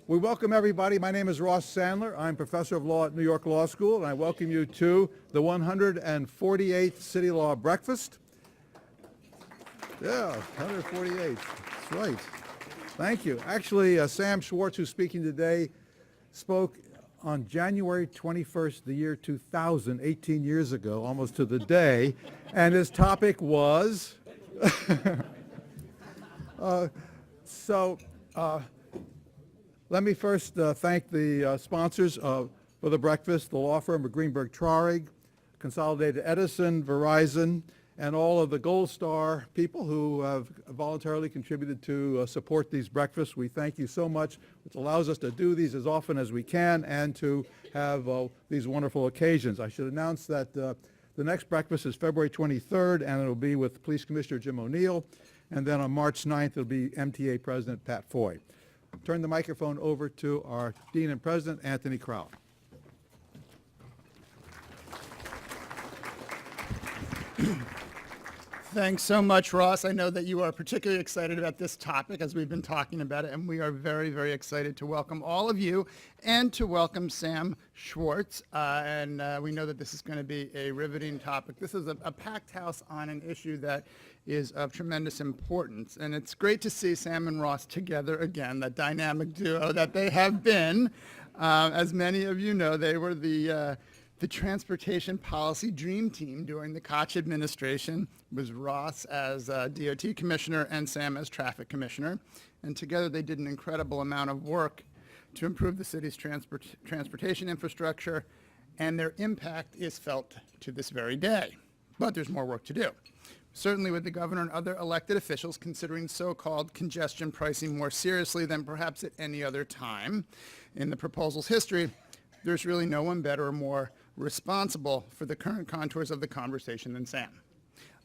We welcome everybody. My name is Ross Sandler. I'm professor of law at New York Law School, and I welcome you to the 148th City Law Breakfast. Yeah, 148. That's right. Thank you. Actually, Sam Schwartz, who's speaking today, spoke on January 21st, the year 2000, 18 years ago, almost to the day, and his topic was... Let me first thank the sponsors for the breakfast, the law firm of Greenberg Traurig, Consolidated Edison, Verizon, and all of the Gold Star people who have voluntarily contributed to support these breakfasts. We thank you so much, which allows us to do these as often as we can and to have these wonderful occasions. I should announce that the next breakfast is February 23rd, and it'll be with Police Commissioner Jim O'Neill, and then on March 9th, it'll be MTA President Pat Foy. Turn the microphone over to our Dean and President, Anthony Crowell. Thanks so much, Ross. I know that you are particularly excited about this topic as we've been talking about it, and we are very, very excited to welcome all of you and to welcome Sam Schwartz. We know that this is going to be a riveting topic. This is a packed house on an issue that is of tremendous importance, and it's great to see Sam and Ross together again, that dynamic duo that they have been. As many of you know, they were the transportation policy dream team during the Koch administration. It was Ross as DOT commissioner and Sam as traffic commissioner. And together they did an incredible amount of work to improve the city's transportation infrastructure, and their impact is felt to this very day. But there's more work to do. Certainly with the governor and other elected officials considering so-called congestion pricing more seriously than perhaps at any other time in the proposal's history, there's really no one better or more responsible for the current contours of the conversation than Sam.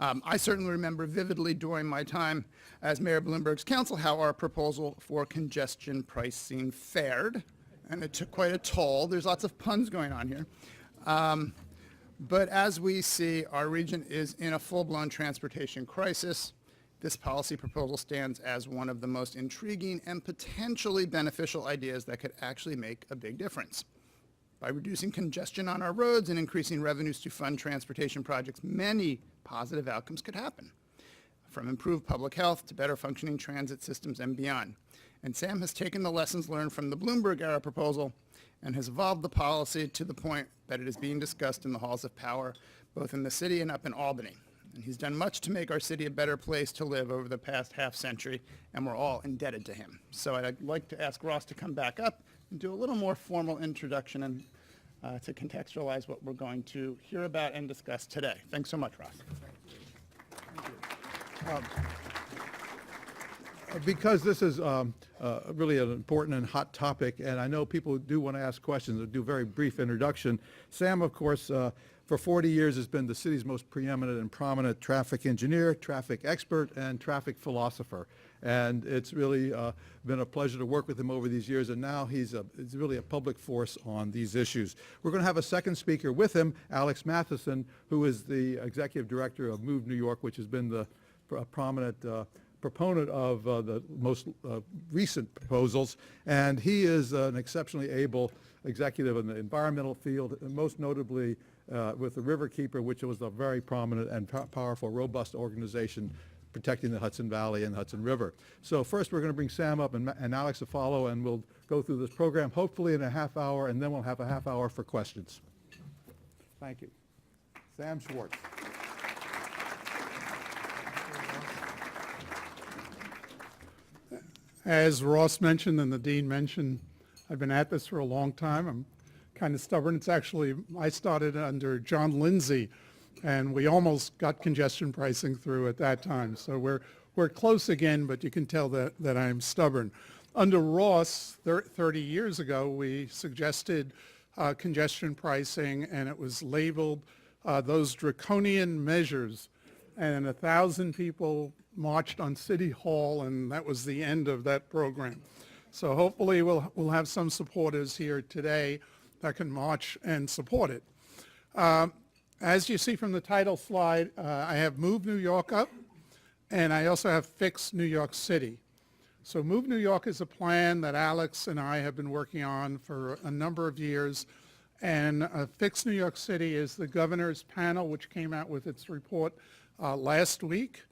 I certainly remember vividly during my time as Mayor Bloomberg's counsel how our proposal for congestion pricing fared, and it took quite a toll. There's lots of puns going on here. But as we see, our region is in a full-blown transportation crisis. This policy proposal stands as one of the most intriguing and potentially beneficial ideas that could actually make a big difference. By reducing congestion on our roads and increasing revenues to fund transportation projects, many positive outcomes could happen, from improved public health to better functioning transit systems and beyond. And Sam has taken the lessons learned from the Bloomberg-era proposal and has evolved the policy to the point that it is being discussed in the halls of power, both in the city and up in Albany. And he's done much to make our city a better place to live over the past half century, and we're all indebted to him. So I'd like to ask Ross to come back up and do a little more formal introduction and to contextualize what we're going to hear about and discuss today. Thanks so much, Ross. Thank you. Because this is really an important and hot topic, and I know people do want to ask questions, I'll do a very brief introduction. Sam, of course, for 40 years has been the city's most preeminent and prominent traffic engineer, traffic expert, and traffic philosopher. And it's really been a pleasure to work with him over these years, and now he's really a public force on these issues. We're going to have a second speaker with him, Alex Matheson, who is the executive director of Move New York, which has been the prominent proponent of the most recent proposals, and he is an exceptionally able executive in the environmental field, and most notably with the Riverkeeper, which was a very prominent and powerful, robust organization protecting the Hudson Valley and Hudson River. So first we're going to bring Sam up and Alex to follow, and we'll go through this program hopefully in a half hour, and then we'll have a half hour for questions. Thank you. Sam Schwartz. As Ross mentioned and the Dean mentioned, I've been at this for a long time. I'm kind of stubborn. It's actually, I started under John Lindsay, and we almost got congestion pricing through at that time. So we're close again, but you can tell that I'm stubborn. Under Ross, 30 years ago, we suggested congestion pricing, and it was labeled those draconian measures, and 1,000 people marched on City Hall, and that was the end of that program. So hopefully we'll have some supporters here today that can march and support it. As you see from the title slide, I have Move New York up, and I also have Fix New York City. So Move New York is a plan that Alex and I have been working on for a number of years. And Fix New York City is the governor's panel, which came out with its report last week.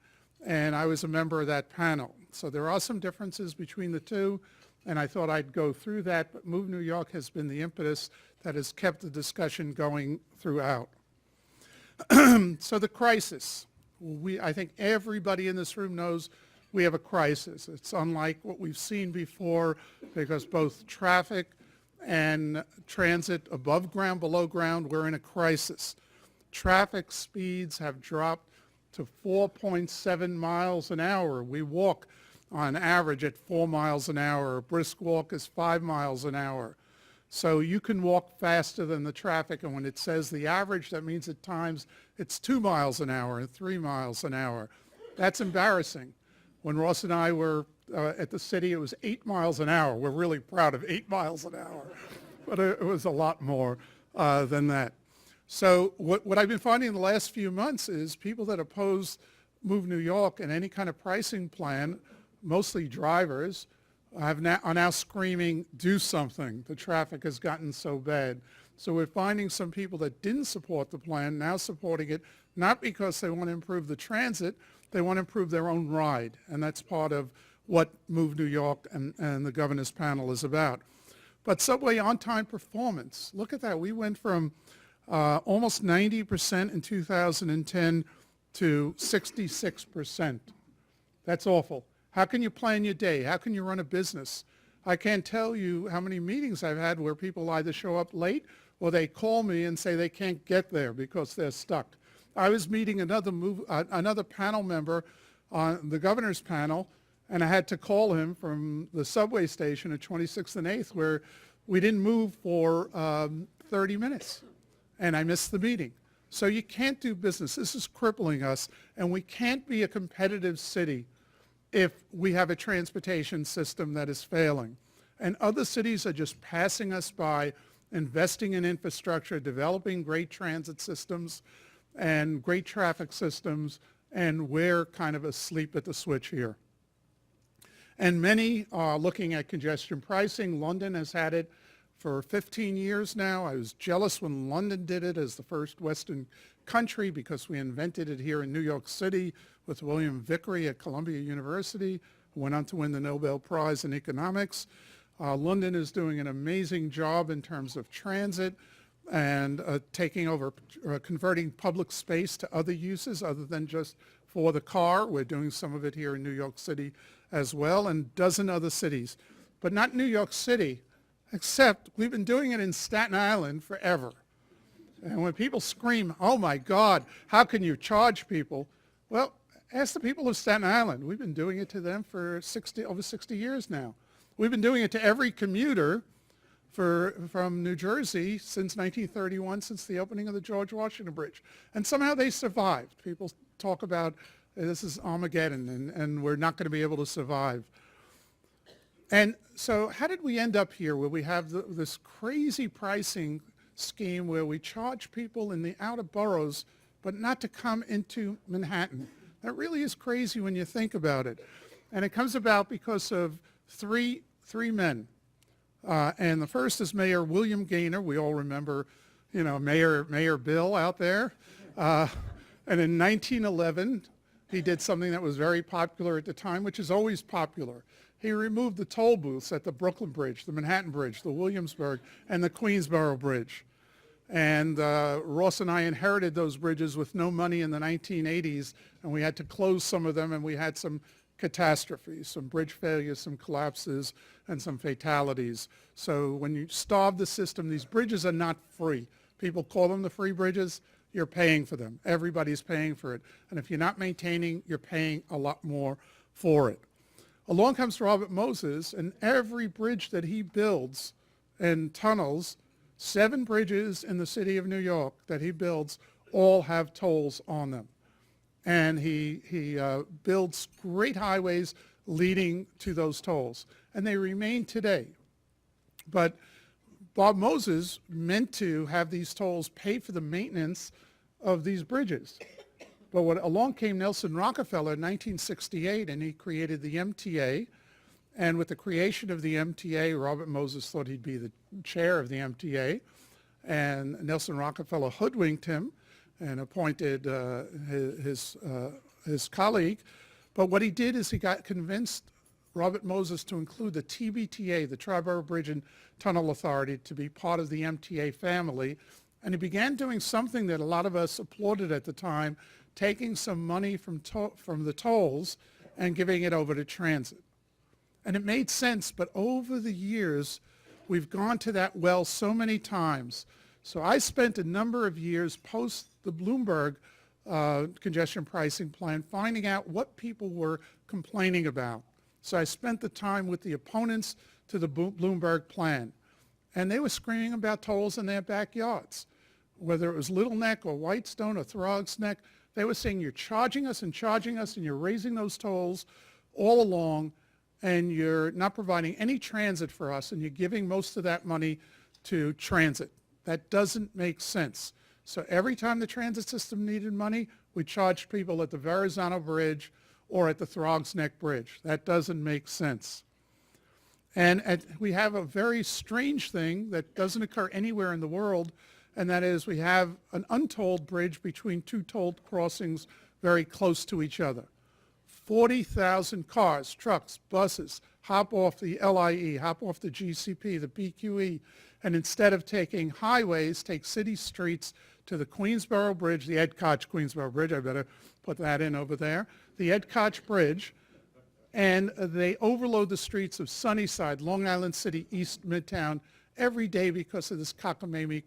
And I was a member of that panel. So there are some differences between the two, and I thought I'd go through that. But Move New York has been the impetus that has kept the discussion going throughout. So the crisis. I think everybody in this room knows we have a crisis. It's unlike what we've seen before because both traffic and transit above ground, below ground, we're in a crisis. Traffic speeds have dropped to 4.7 miles an hour. We walk on average at 4 miles an hour. A brisk walk is 5 miles an hour. So you can walk faster than the traffic, and when it says the average, that means at times it's 2 miles an hour and 3 miles an hour. That's embarrassing. When Ross and I were at the city, it was 8 miles an hour. We're really proud of 8 miles an hour, but it was a lot more than that. So what I've been finding in the last few months is people that oppose Move New York and any kind of pricing plan, mostly drivers, are now screaming, do something. The traffic has gotten so bad. So we're finding some people that didn't support the plan now supporting it, not because they want to improve the transit, they want to improve their own ride. And that's part of what Move New York and the governor's panel is about. But subway on-time performance, look at that. We went from almost 90% in 2010 to 66%. That's awful. How can you plan your day? How can you run a business? I can't tell you how many meetings I've had where people either show up late or they call me and say they can't get there because they're stuck. I was meeting another panel member on the governor's panel, and I had to call him from the subway station at 26th and 8th where we didn't move for 30 minutes, and I missed the meeting. So you can't do business. This is crippling us, and we can't be a competitive city if we have a transportation system that is failing. And other cities are just passing us by, investing in infrastructure, developing great transit systems and great traffic systems, and we're kind of asleep at the switch here. And many are looking at congestion pricing. London has had it for 15 years now. I was jealous when London did it as the first Western country because we invented it here in New York City with William Vickery at Columbia University, who went on to win the Nobel Prize in economics. London is doing an amazing job in terms of transit and taking over, converting public space to other uses other than just for the car. We're doing some of it here in New York City as well, and a dozen other cities. But not New York City, except we've been doing it in Staten Island forever. And when people scream, oh my God, how can you charge people? Well, ask the people of Staten Island. We've been doing it to them for over 60 years now. We've been doing it to every commuter from New Jersey since 1931, since the opening of the George Washington Bridge. And somehow they survived. People talk about this is Armageddon and we're not going to be able to survive. And so how did we end up here where we have this crazy pricing scheme where we charge people in the outer boroughs but not to come into Manhattan? That really is crazy when you think about it. And it comes about because of three men. And the first is Mayor William Gaynor. We all remember, Mayor Bill out there. And in 1911, he did something that was very popular at the time, which is always popular. He removed the toll booths at the Brooklyn Bridge, the Manhattan Bridge, the Williamsburg, and the Queensboro Bridge. And Ross and I inherited those bridges with no money in the 1980s, and we had to close some of them, and we had some catastrophes, some bridge failures, some collapses, and some fatalities. So when you starve the system, these bridges are not free. People call them the free bridges. You're paying for them. Everybody's paying for it. And if you're not maintaining, you're paying a lot more for it. Along comes Robert Moses, and every bridge that he builds and tunnels, 7 bridges in the city of New York that he builds all have tolls on them. And he builds great highways leading to those tolls. And they remain today. But Bob Moses meant to have these tolls pay for the maintenance of these bridges. But along came Nelson Rockefeller in 1968, and he created the MTA, And with the creation of the MTA, Robert Moses thought he'd be the chair of the MTA, and Nelson Rockefeller hoodwinked him and appointed his colleague. But what he did is he got convinced Robert Moses to include the TBTA, the Triborough Bridge and Tunnel Authority, to be part of the MTA family. And he began doing something that a lot of us applauded at the time, taking some money from the tolls and giving it over to transit. And it made sense, but over the years, we've gone to that well so many times. So I spent a number of years post the Bloomberg congestion pricing plan finding out what people were complaining about. So I spent the time with the opponents to the Bloomberg plan. And they were screaming about tolls in their backyards. Whether it was Little Neck or Whitestone or Throgs Neck, they were saying you're charging us and you're raising those tolls all along, and you're not providing any transit for us, and you're giving most of that money to transit. That doesn't make sense. So every time the transit system needed money, we charged people at the Verrazano Bridge or at the Throgs Neck Bridge. That doesn't make sense. And we have a very strange thing that doesn't occur anywhere in the world, and that is we have an untolled bridge between two tolled crossings very close to each other. 40,000 cars, trucks, buses hop off the LIE, hop off the GCP, the BQE, and instead of taking highways, take city streets to the Queensboro Bridge, the Ed Koch Queensboro Bridge, I better put that in over there, the Ed Koch Bridge, and they overload the streets of Sunnyside, Long Island City, East Midtown every day because of this cockamamie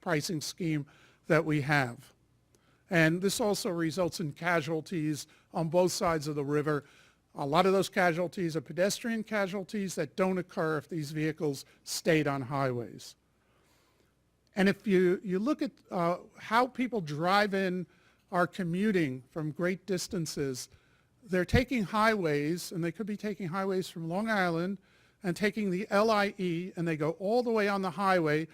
pricing scheme that we have. And this also results in casualties on both sides of the river. A lot of those casualties are pedestrian casualties that don't occur if these vehicles stayed on highways. And if you look at how people drive in are commuting from great distances, they're taking highways, and they could be taking highways from Long Island and taking the LIE, and they go all the way on the highway,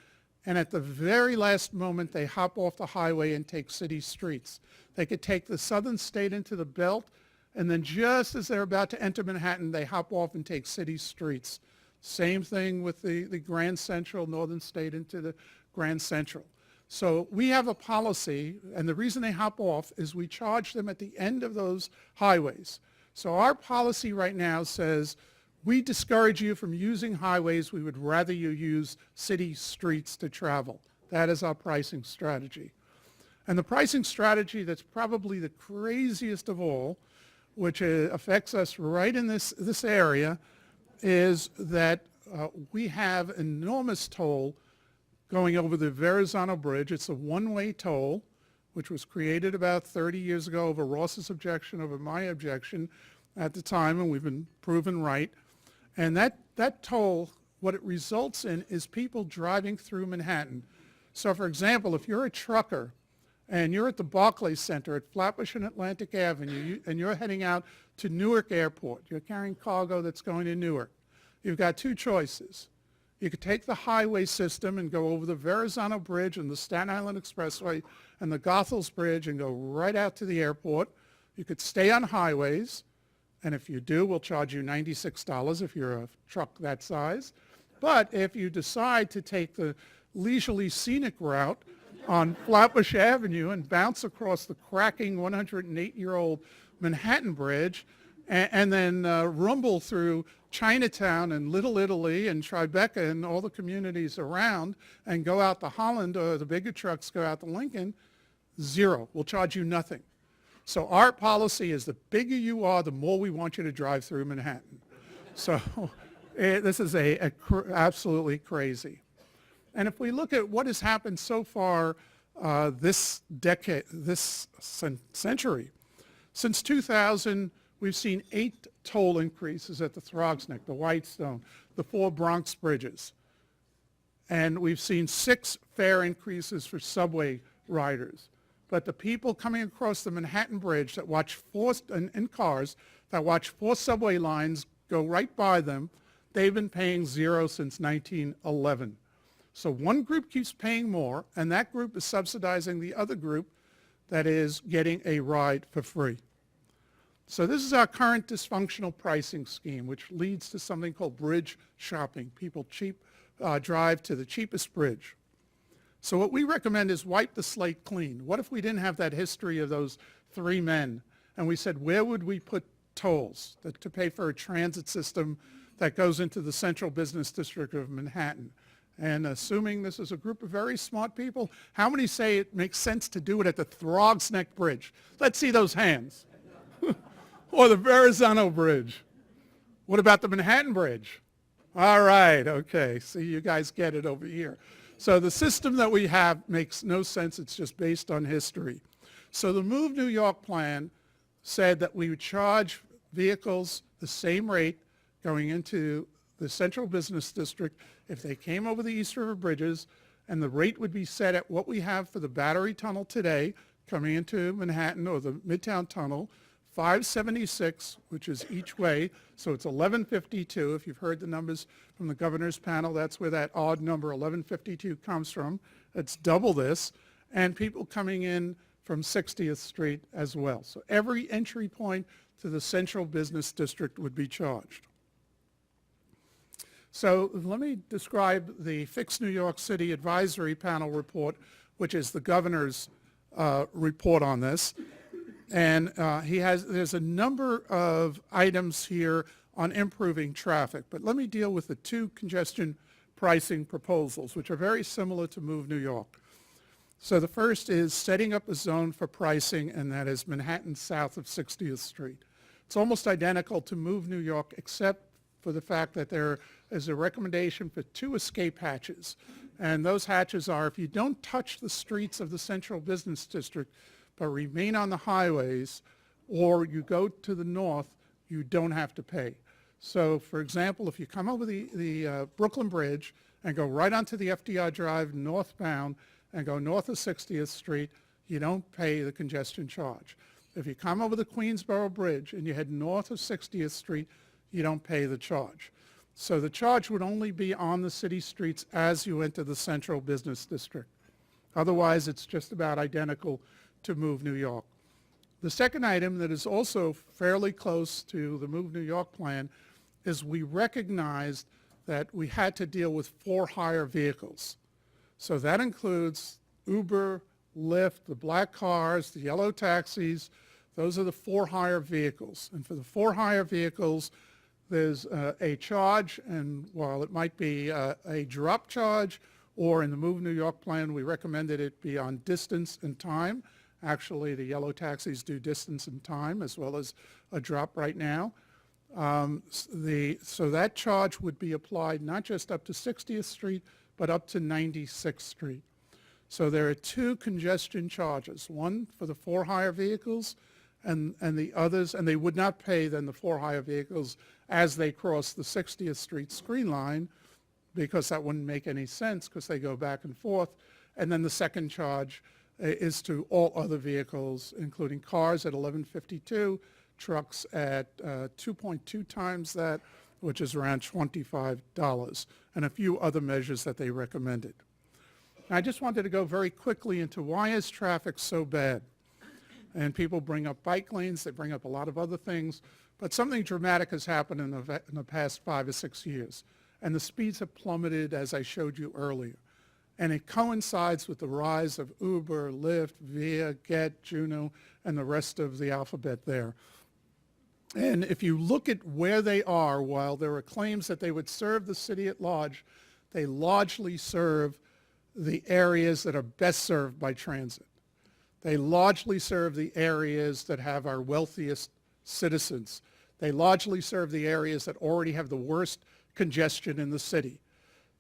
and at the very last moment, they hop off the highway and take city streets. They could take the southern state into the belt, and then just as they're about to enter Manhattan, they hop off and take city streets. Same thing with the Grand Central, northern state into the Grand Central. So we have a policy, and the reason they hop off is we charge them at the end of those highways. So our policy right now says, we discourage you from using highways. We would rather you use city streets to travel. That is our pricing strategy. And the pricing strategy that's probably the craziest of all, which affects us right in this area, is that we have enormous toll going over the Verrazano Bridge. It's a one-way toll, which was created about 30 years ago over Ross's objection, over my objection at the time, and we've been proven right. And that toll, what it results in is people driving through Manhattan. So for example, if you're a trucker and you're at the Barclays Center at Flatbush and Atlantic Avenue, and you're heading out to Newark Airport, you're carrying cargo that's going to Newark, you've got two choices. You could take the highway system and go over the Verrazano Bridge and the Staten Island Expressway and the Goethals Bridge and go right out to the airport. You could stay on highways, and if you do, we'll charge you $96 if you're a truck that size. But if you decide to take the leisurely scenic route on Flatbush Avenue and bounce across the cracking 108-year-old Manhattan Bridge and then rumble through Chinatown and Little Italy and Tribeca and all the communities around and go out to Holland, or the bigger trucks go out to Lincoln, zero. We'll charge you nothing. So our policy is the bigger you are, the more we want you to drive through Manhattan. So this is absolutely crazy. And if we look at what has happened so far this decade, this century, since 2000, we've seen 8 toll increases at the Throgs Neck, the Whitestone, the 4 Bronx bridges. And we've seen 6 fare increases for subway riders. But the people coming across the Manhattan Bridge that watch in cars that watch 4 subway lines go right by them, they've been paying 0 since 1911. So one group keeps paying more, and that group is subsidizing the other group that is getting a ride for free. So this is our current dysfunctional pricing scheme, which leads to something called bridge shopping. People drive to the cheapest bridge. So what we recommend is wipe the slate clean. What if we didn't have that history of those three men and we said, where would we put tolls to pay for a transit system that goes into the central business district of Manhattan? And assuming this is a group of very smart people, how many say it makes sense to do it at the Throgs Neck Bridge? Let's see those hands. Or the Verrazano Bridge. What about the Manhattan Bridge? All right, okay, see, you guys get it over here. So the system that we have makes no sense. It's just based on history. So the Move New York plan said that we would charge vehicles the same rate going into the central business district if they came over the East River bridges, and the rate would be set at what we have for the Battery Tunnel today coming into Manhattan, or the Midtown Tunnel, $5.76, which is each way, so it's $11.52. If you've heard the numbers from the governor's panel, that's where that odd number $11.52 comes from. It's double this, and people coming in from 60th Street as well. So every entry point to the central business district would be charged. So let me describe the Fix New York City Advisory Panel report, which is the governor's report on this. And there's a number of items here on improving traffic. But let me deal with the two congestion pricing proposals, which are very similar to Move New York. So the first is setting up a zone for pricing, and that is Manhattan south of 60th Street. It's almost identical to Move New York, except for the fact that there is a recommendation for 2 escape hatches. And those hatches are, if you don't touch the streets of the central business district, but remain on the highways, or you go to the north, you don't have to pay. So, for example, if you come over the Brooklyn Bridge and go right onto the FDR Drive northbound and go north of 60th Street, you don't pay the congestion charge. If you come over the Queensboro Bridge and you head north of 60th Street, you don't pay the charge. So the charge would only be on the city streets as you enter the central business district. Otherwise, it's just about identical to Move New York. The second item that is also fairly close to the Move New York plan is we recognized that we had to deal with for-hire vehicles. So that includes Uber, Lyft, the black cars, the yellow taxis. Those are the for-hire vehicles. And for the for-hire vehicles, there's a charge, and while it might be a drop charge, or in the Move New York plan, we recommended it be on distance and time. Actually, the yellow taxis do distance and time as well as a drop right now. So that charge would be applied not just up to 60th Street, but up to 96th Street. So there are 2 congestion charges, one for the for-hire vehicles and the others, and they would not pay then the for-hire vehicles as they cross the 60th Street screen line, because that wouldn't make any sense because they go back and forth. And then the second charge is to all other vehicles, including cars at $11.52, trucks at 2.2 times that, which is around $25, and a few other measures that they recommended. I just wanted to go very quickly into why is traffic so bad? And people bring up bike lanes, they bring up a lot of other things, but something dramatic has happened in the past 5 or 6 years. And the speeds have plummeted, as I showed you earlier. And it coincides with the rise of Uber, Lyft, Via, Get, Juno, and the rest of the alphabet there. And if you look at where they are, while there are claims that they would serve the city at large, they largely serve the areas that are best served by transit. They largely serve the areas that have our wealthiest citizens. They largely serve the areas that already have the worst congestion in the city.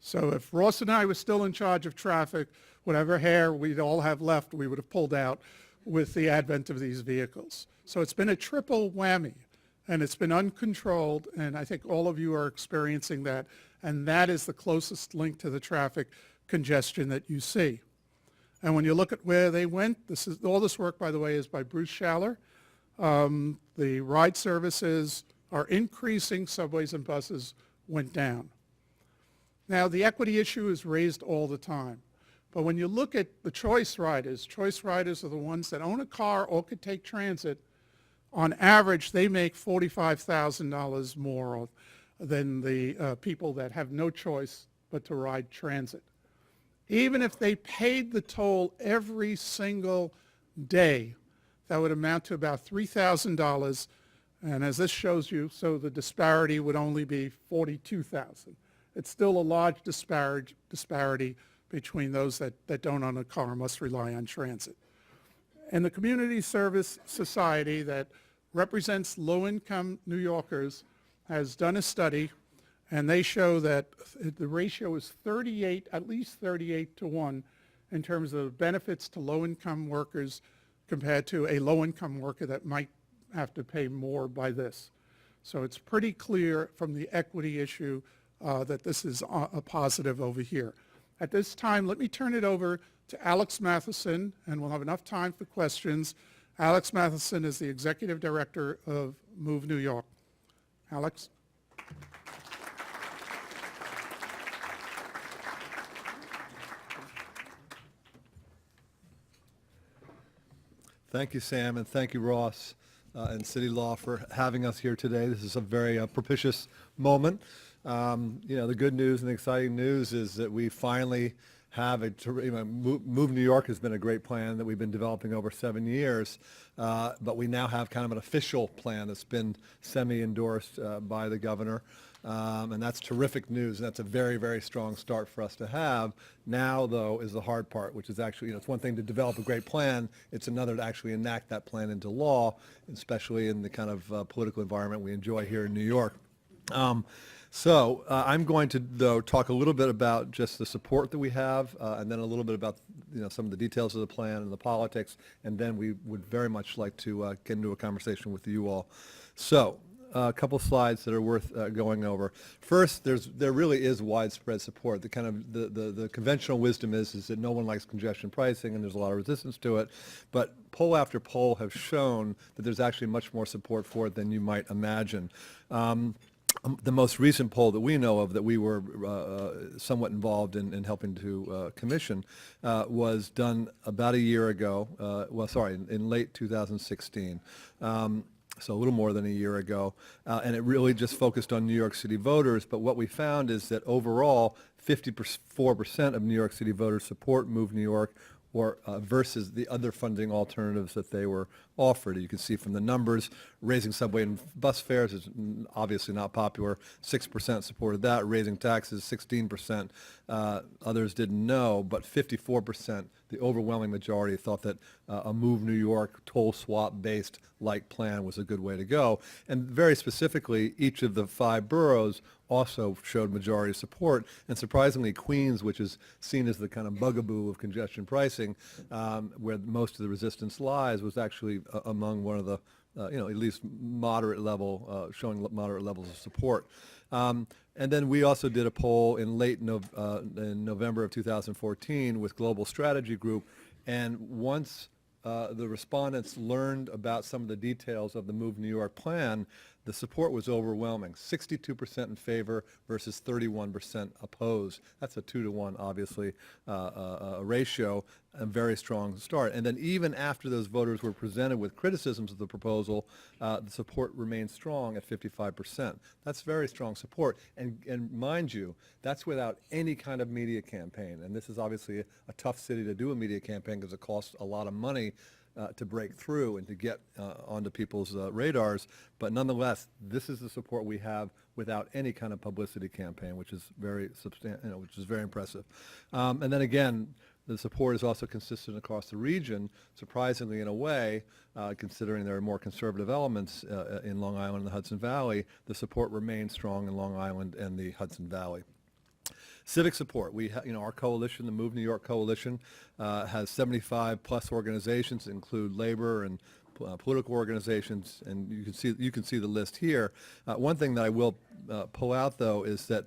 So if Ross and I were still in charge of traffic, whatever hair we'd all have left, we would have pulled out with the advent of these vehicles. So it's been a triple whammy, and it's been uncontrolled, and I think all of you are experiencing that, and that is the closest link to the traffic congestion that you see. And when you look at where they went, all this work, by the way, is by Bruce Schaller. The ride services are increasing, subways and buses went down. Now, the equity issue is raised all the time. But when you look at the choice riders are the ones that own a car or could take transit, On average, they make $45,000 more than the people that have no choice but to ride transit. Even if they paid the toll every single day, that would amount to about $3,000. And as this shows you, so the disparity would only be $42,000. It's still a large disparity between those that don't own a car and must rely on transit. And the Community Service Society that represents low-income New Yorkers has done a study, and they show that the ratio is at least 38 to 1 in terms of benefits to low-income workers compared to a low-income worker that might have to pay more by this. So it's pretty clear from the equity issue that this is a positive over here. At this time, let me turn it over to Alex Matheson, and we'll have enough time for questions. Alex Matheson is the Executive Director of Move New York. Alex? Thank you, Sam, and thank you, Ross and City Law for having us here today. This is a very propitious moment. The good news and the exciting news is that we finally have Move New York has been a great plan that we've been developing over 7 years, but we now have kind of an official plan that's been semi-endorsed by the governor. And that's terrific news. That's a very, very strong start for us to have. Now, though, is the hard part, which is actually, it's one thing to develop a great plan. It's another to actually enact that plan into law, especially in the kind of political environment we enjoy here in New York. So I'm going to, though, talk a little bit about just the support that we have, and then a little bit about some of the details of the plan and the politics, and then we would very much like to get into a conversation with you all. So a couple slides that are worth going over. First, there really is widespread support. The kind of the conventional wisdom is that no one likes congestion pricing, and there's a lot of resistance to it. But poll after poll have shown that there's actually much more support for it than you might imagine. The most recent poll that we know of that we were somewhat involved in helping to commission was done about a year ago, in late 2016. So a little more than a year ago, and it really just focused on New York City voters. But what we found is that overall, 54% of New York City voters support Move New York, or versus the other funding alternatives that they were offered. You can see from the numbers, raising subway and bus fares is obviously not popular. 6% supported that. Raising taxes, 16%. Others didn't know, but 54%, the overwhelming majority, thought that a Move New York toll swap-based like plan was a good way to go. And very specifically, each of the 5 boroughs also showed majority support. And surprisingly, Queens, which is seen as the kind of bugaboo of congestion pricing, where most of the resistance lies, was actually among one of the, at least moderate level, showing moderate levels of support. And then we also did a poll in in November of 2014 with Global Strategy Group. And once the respondents learned about some of the details of the Move New York plan, the support was overwhelming, 62% in favor versus 31% opposed. That's a 2-to-1, obviously, ratio, a very strong start. And then even after those voters were presented with criticisms of the proposal, the support remained strong at 55%. That's very strong support. And mind you, that's without any kind of media campaign. And this is obviously a tough city to do a media campaign because it costs a lot of money to break through and to get onto people's radars. But nonetheless, this is the support we have without any kind of publicity campaign, which is very which is very impressive. And then again, the support is also consistent across the region, surprisingly in a way, considering there are more conservative elements in Long Island and the Hudson Valley. The support remains strong in Long Island and the Hudson Valley. Civic support. Our coalition, the Move New York Coalition, has 75 plus organizations, include labor and political organizations, and you can see the list here. One thing that I will pull out, though, is that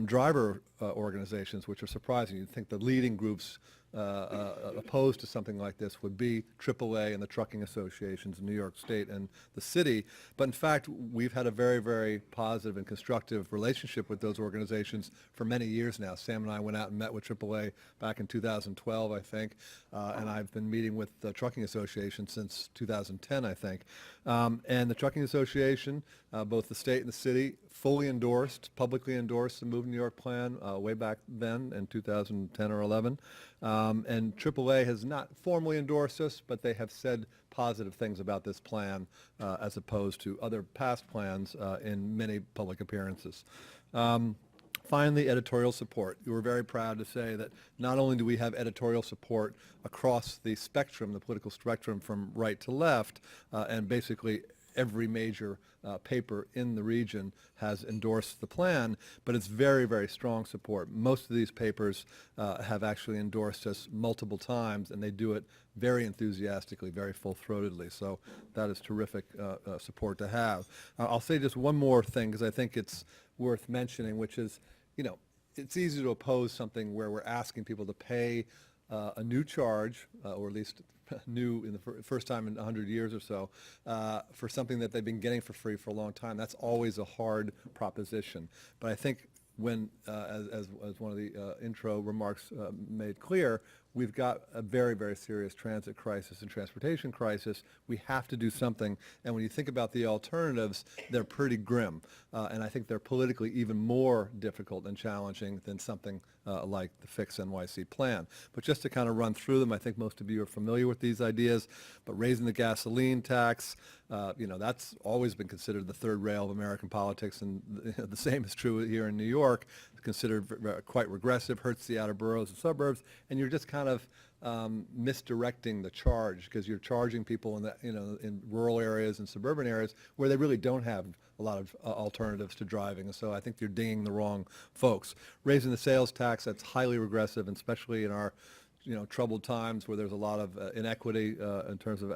driver organizations, which are surprising. You'd think the leading groups opposed to something like this would be AAA and the trucking associations in New York State and the city. But in fact, we've had a very, very positive and constructive relationship with those organizations for many years now. Sam and I went out and met with AAA back in 2012, I think, and I've been meeting with the trucking association since 2010, I think. And the trucking association, both the state and the city, publicly endorsed the Move New York plan way back then in 2010 or 11. And AAA has not formally endorsed us, but they have said positive things about this plan as opposed to other past plans in many public appearances. Finally, editorial support. We were very proud to say that not only do we have editorial support across the spectrum, the political spectrum from right to left, and basically every major paper in the region has endorsed the plan, but it's very, very strong support. Most of these papers have actually endorsed us multiple times, and they do it very enthusiastically, very full-throatedly. So that is terrific support to have. I'll say just one more thing, because I think it's worth mentioning, which is, it's easy to oppose something where we're asking people to pay a new charge, or at least new in the first time in 100 years or so, for something that they've been getting for free for a long time. That's always a hard proposition. But I think when, as one of the intro remarks made clear, we've got a very, very serious transit crisis and transportation crisis. We have to do something. And when you think about the alternatives, they're pretty grim. And I think they're politically even more difficult and challenging than something like the Fix NYC plan. But just to kind of run through them, I think most of you are familiar with these ideas, but raising the gasoline tax, that's always been considered the third rail of American politics, and the same is true here in New York. It's considered quite regressive, hurts the outer boroughs and suburbs, and you're just kind of misdirecting the charge, because you're charging people in rural areas and suburban areas where they really don't have a lot of alternatives to driving. And so I think you're dinging the wrong folks. Raising the sales tax, that's highly regressive, and especially in our troubled times where there's a lot of inequity in terms of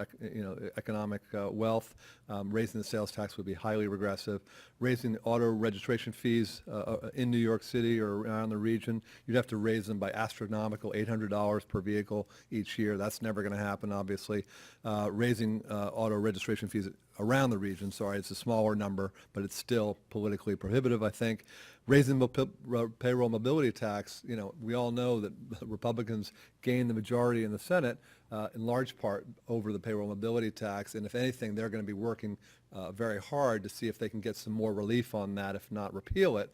economic wealth. Raising the sales tax would be highly regressive. Raising the auto registration fees in New York City or around the region, you'd have to raise them by astronomical $800 per vehicle each year. That's never going to happen, obviously. Raising auto registration fees around the region, it's a smaller number, but it's still politically prohibitive, I think. Raising the payroll mobility tax, we all know that Republicans gained the majority in the Senate in large part over the payroll mobility tax, and if anything, they're going to be working very hard to see if they can get some more relief on that, if not repeal it,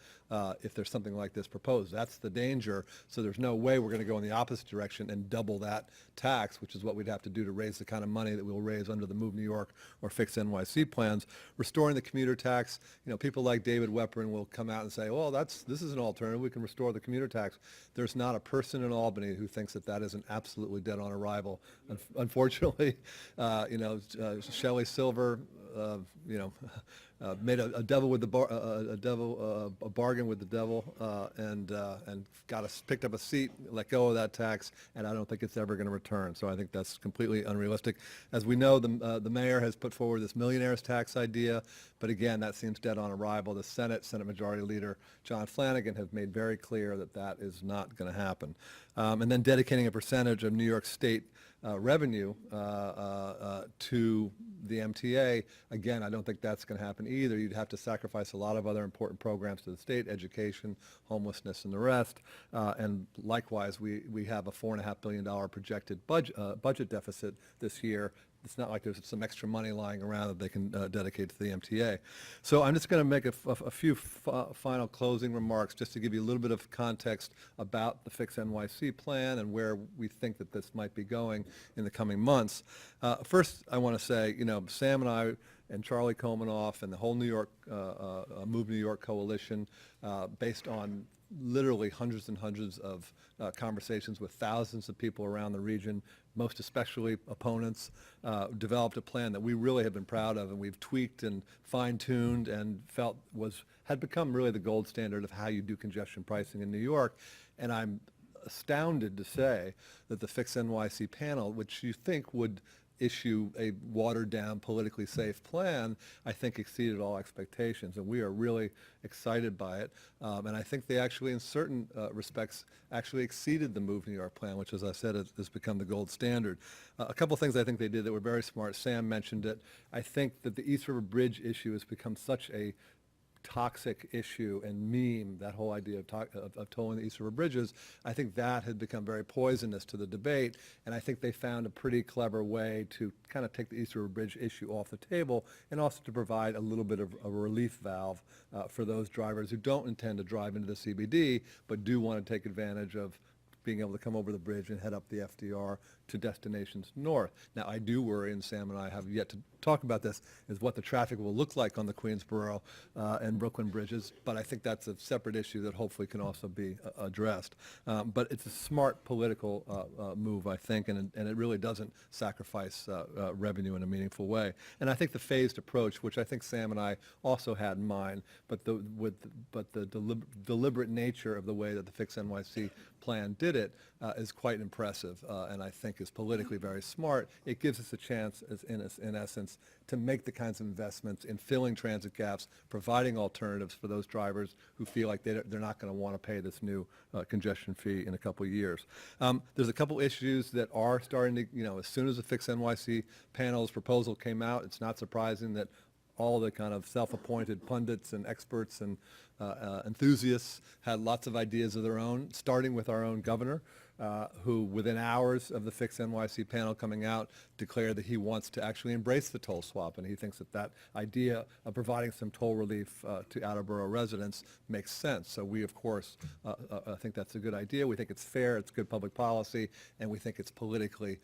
if there's something like this proposed. That's the danger. So there's no way we're going to go in the opposite direction and double that tax, which is what we'd have to do to raise the kind of money that we'll raise under the Move New York or Fix NYC plans. Restoring the commuter tax, people like David Weprin will come out and say, well, this is an alternative. We can restore the commuter tax. There's not a person in Albany who thinks that isn't absolutely dead on arrival. Unfortunately, Shelley Silver, made a bargain with the devil, and picked up a seat, let go of that tax, and I don't think it's ever going to return. So I think that's completely unrealistic. As we know, the mayor has put forward this millionaires tax idea, but again, that seems dead on arrival. The Senate Majority Leader John Flanagan has made very clear that is not going to happen. And then dedicating a percentage of New York State revenue to the MTA, again, I don't think that's going to happen either. You'd have to sacrifice a lot of other important programs to the state, education, homelessness, and the rest. And likewise, we have a $4.5 billion projected budget deficit this year. It's not like there's some extra money lying around that they can dedicate to the MTA. So I'm just going to make a few final closing remarks just to give you a little bit of context about the Fix NYC plan and where we think that this might be going in the coming months. First, I want to say, Sam and I and Charlie Komanoff and the whole Move New York coalition, based on literally hundreds and hundreds of conversations with thousands of people around the region, most especially opponents, developed a plan that we really have been proud of, and we've tweaked and fine-tuned and felt had become really the gold standard of how you do congestion pricing in New York. And I'm astounded to say that the Fix NYC panel, which you think would issue a watered-down, politically safe plan, I think exceeded all expectations, and we are really excited by it. And I think they actually, in certain respects, actually exceeded the Move New York plan, which, as I said, has become the gold standard. A couple things I think they did that were very smart. Sam mentioned it. I think that the East River Bridge issue has become such a toxic issue and meme, that whole idea of tolling the East River bridges. I think that had become very poisonous to the debate, and I think they found a pretty clever way to kind of take the East River Bridge issue off the table, and also to provide a little bit of a relief valve for those drivers who don't intend to drive into the CBD, but do want to take advantage of being able to come over the bridge and head up the FDR to destinations north. Now, I do worry, and Sam and I have yet to talk about this, is what the traffic will look like on the Queensboro and Brooklyn bridges, but I think that's a separate issue that hopefully can also be addressed. But it's a smart political move, I think, and it really doesn't sacrifice revenue in a meaningful way. And I think the phased approach, which I think Sam and I also had in mind, but the deliberate nature of the way that the Fix NYC plan did it is quite impressive, and I think is politically very smart. It gives us a chance, in essence, to make the kinds of investments in filling transit gaps, providing alternatives for those drivers who feel like they're not going to want to pay this new congestion fee in a couple of years. There's a couple issues that are starting to, as soon as the Fix NYC panel's proposal came out, it's not surprising that all the kind of self-appointed pundits and experts and enthusiasts had lots of ideas of their own, starting with our own governor, who within hours of the Fix NYC panel coming out declared that he wants to actually embrace the toll swap, and he thinks that idea of providing some toll relief to outer borough residents makes sense. So we, of course, think that's a good idea. We think it's fair, it's good public policy, and we think it's politically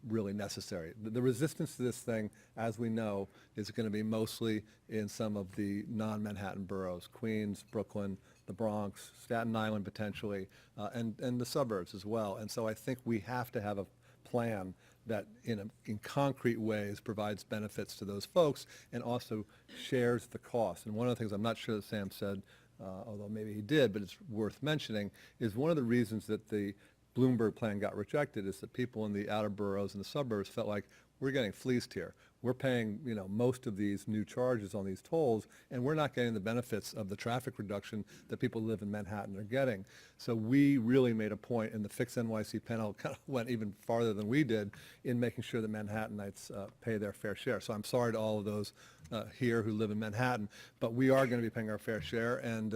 really necessary. The resistance to this thing, as we know, is going to be mostly in some of the non-Manhattan boroughs, Queens, Brooklyn, the Bronx, Staten Island potentially, and the suburbs as well. And so I think we have to have a plan that in concrete ways provides benefits to those folks and also shares the cost. And one of the things I'm not sure that Sam said, although maybe he did, but it's worth mentioning, is one of the reasons that the Bloomberg plan got rejected is that people in the outer boroughs and the suburbs felt like we're getting fleeced here. We're paying, most of these new charges on these tolls, and we're not getting the benefits of the traffic reduction that people who live in Manhattan are getting. So we really made a point, and the Fix NYC panel kind of went even farther than we did in making sure that Manhattanites pay their fair share. So I'm sorry to all of those here who live in Manhattan, but we are going to be paying our fair share, and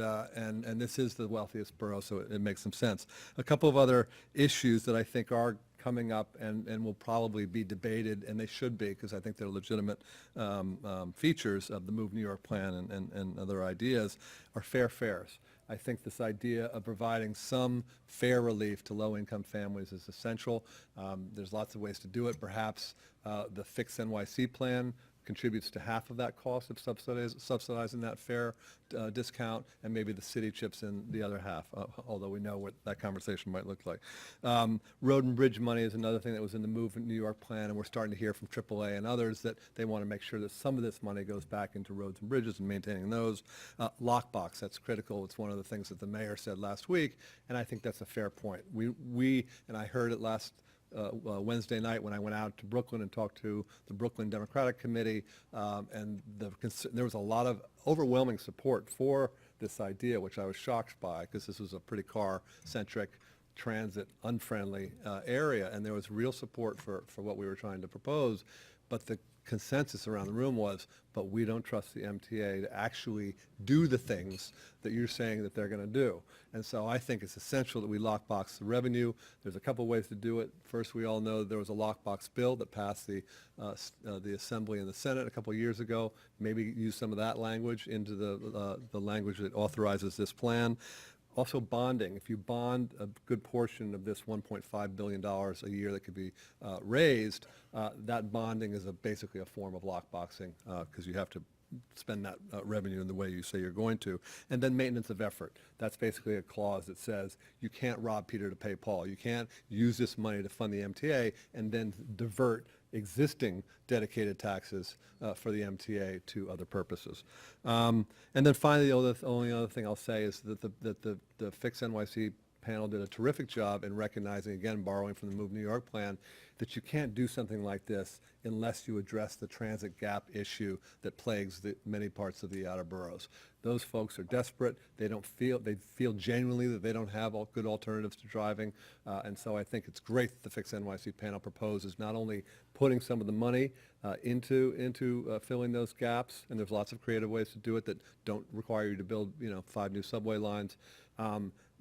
this is the wealthiest borough, so it makes some sense. A couple of other issues that I think are coming up and will probably be debated, and they should be, because I think they're legitimate features of the Move New York plan and other ideas, are fair fares. I think this idea of providing some fair relief to low-income families is essential. There's lots of ways to do it. Perhaps the Fix NYC plan contributes to half of that cost of subsidizing that fare discount, and maybe the city chips in the other half, although we know what that conversation might look like. Road and bridge money is another thing that was in the Move New York plan, and we're starting to hear from AAA and others that they want to make sure that some of this money goes back into roads and bridges and maintaining those. Lockbox, that's critical. It's one of the things that the mayor said last week, and I think that's a fair point. We and I heard it last Wednesday night when I went out to Brooklyn and talked to the Brooklyn Democratic Committee, and there was a lot of overwhelming support for this idea, which I was shocked by, because this was a pretty car-centric, transit-unfriendly area, and there was real support for what we were trying to propose. But the consensus around the room was, but we don't trust the MTA to actually do the things that you're saying that they're going to do. And so I think it's essential that we lockbox the revenue. There's a couple ways to do it. First, we all know there was a lockbox bill that passed the Assembly and the Senate a couple of years ago. Maybe use some of that language into the language that authorizes this plan. Also bonding. If you bond a good portion of this $1.5 billion a year that could be raised, that bonding is basically a form of lockboxing, because you have to spend that revenue in the way you say you're going to. And then maintenance of effort. That's basically a clause that says you can't rob Peter to pay Paul. You can't use this money to fund the MTA and then divert existing dedicated taxes for the MTA to other purposes. And then finally, the only other thing I'll say is that the Fix NYC panel did a terrific job in recognizing, again, borrowing from the Move New York plan, that you can't do something like this unless you address the transit gap issue that plagues many parts of the outer boroughs. Those folks are desperate. They feel genuinely that they don't have good alternatives to driving. And so I think it's great that the Fix NYC panel proposes not only putting some of the money into filling those gaps, and there's lots of creative ways to do it that don't require you to build, 5 new subway lines.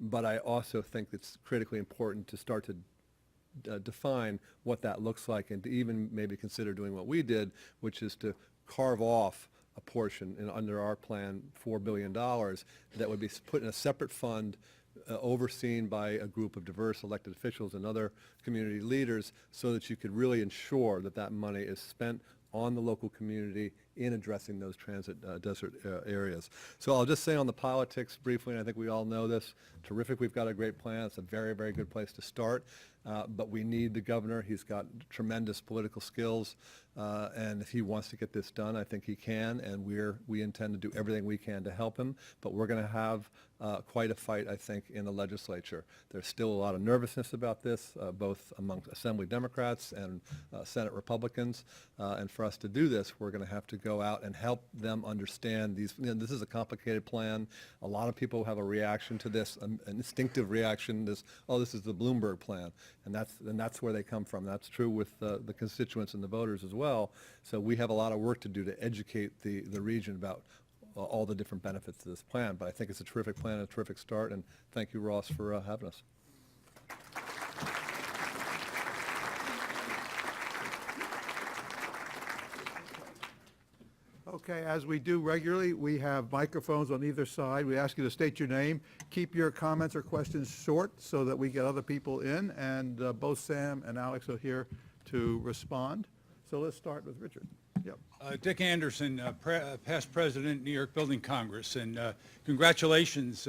But I also think it's critically important to start to define what that looks like, and to even maybe consider doing what we did, which is to carve off a portion under our plan, $4 billion, that would be put in a separate fund overseen by a group of diverse elected officials and other community leaders, so that you could really ensure that that money is spent on the local community in addressing those transit desert areas. So I'll just say on the politics briefly, and I think we all know this, terrific, we've got a great plan. It's a very, very good place to start. But we need the governor. He's got tremendous political skills, and if he wants to get this done, I think he can, and we intend to do everything we can to help him. But we're going to have quite a fight, I think, in the legislature. There's still a lot of nervousness about this, both among Assembly Democrats and Senate Republicans. And for us to do this, we're going to have to go out and help them understand these. This is a complicated plan. A lot of people have a reaction to this, an instinctive reaction. This is the Bloomberg plan. And that's where they come from. That's true with the constituents and the voters as well. So we have a lot of work to do to educate the region about all the different benefits of this plan. But I think it's a terrific plan, a terrific start, and thank you, Ross, for having us. Okay, as we do regularly, we have microphones on either side. We ask you to state your name. Keep your comments or questions short so that we get other people in, and both Sam and Alex are here to respond. So let's start with Richard. Yep. Dick Anderson, past president, New York Building Congress, and congratulations,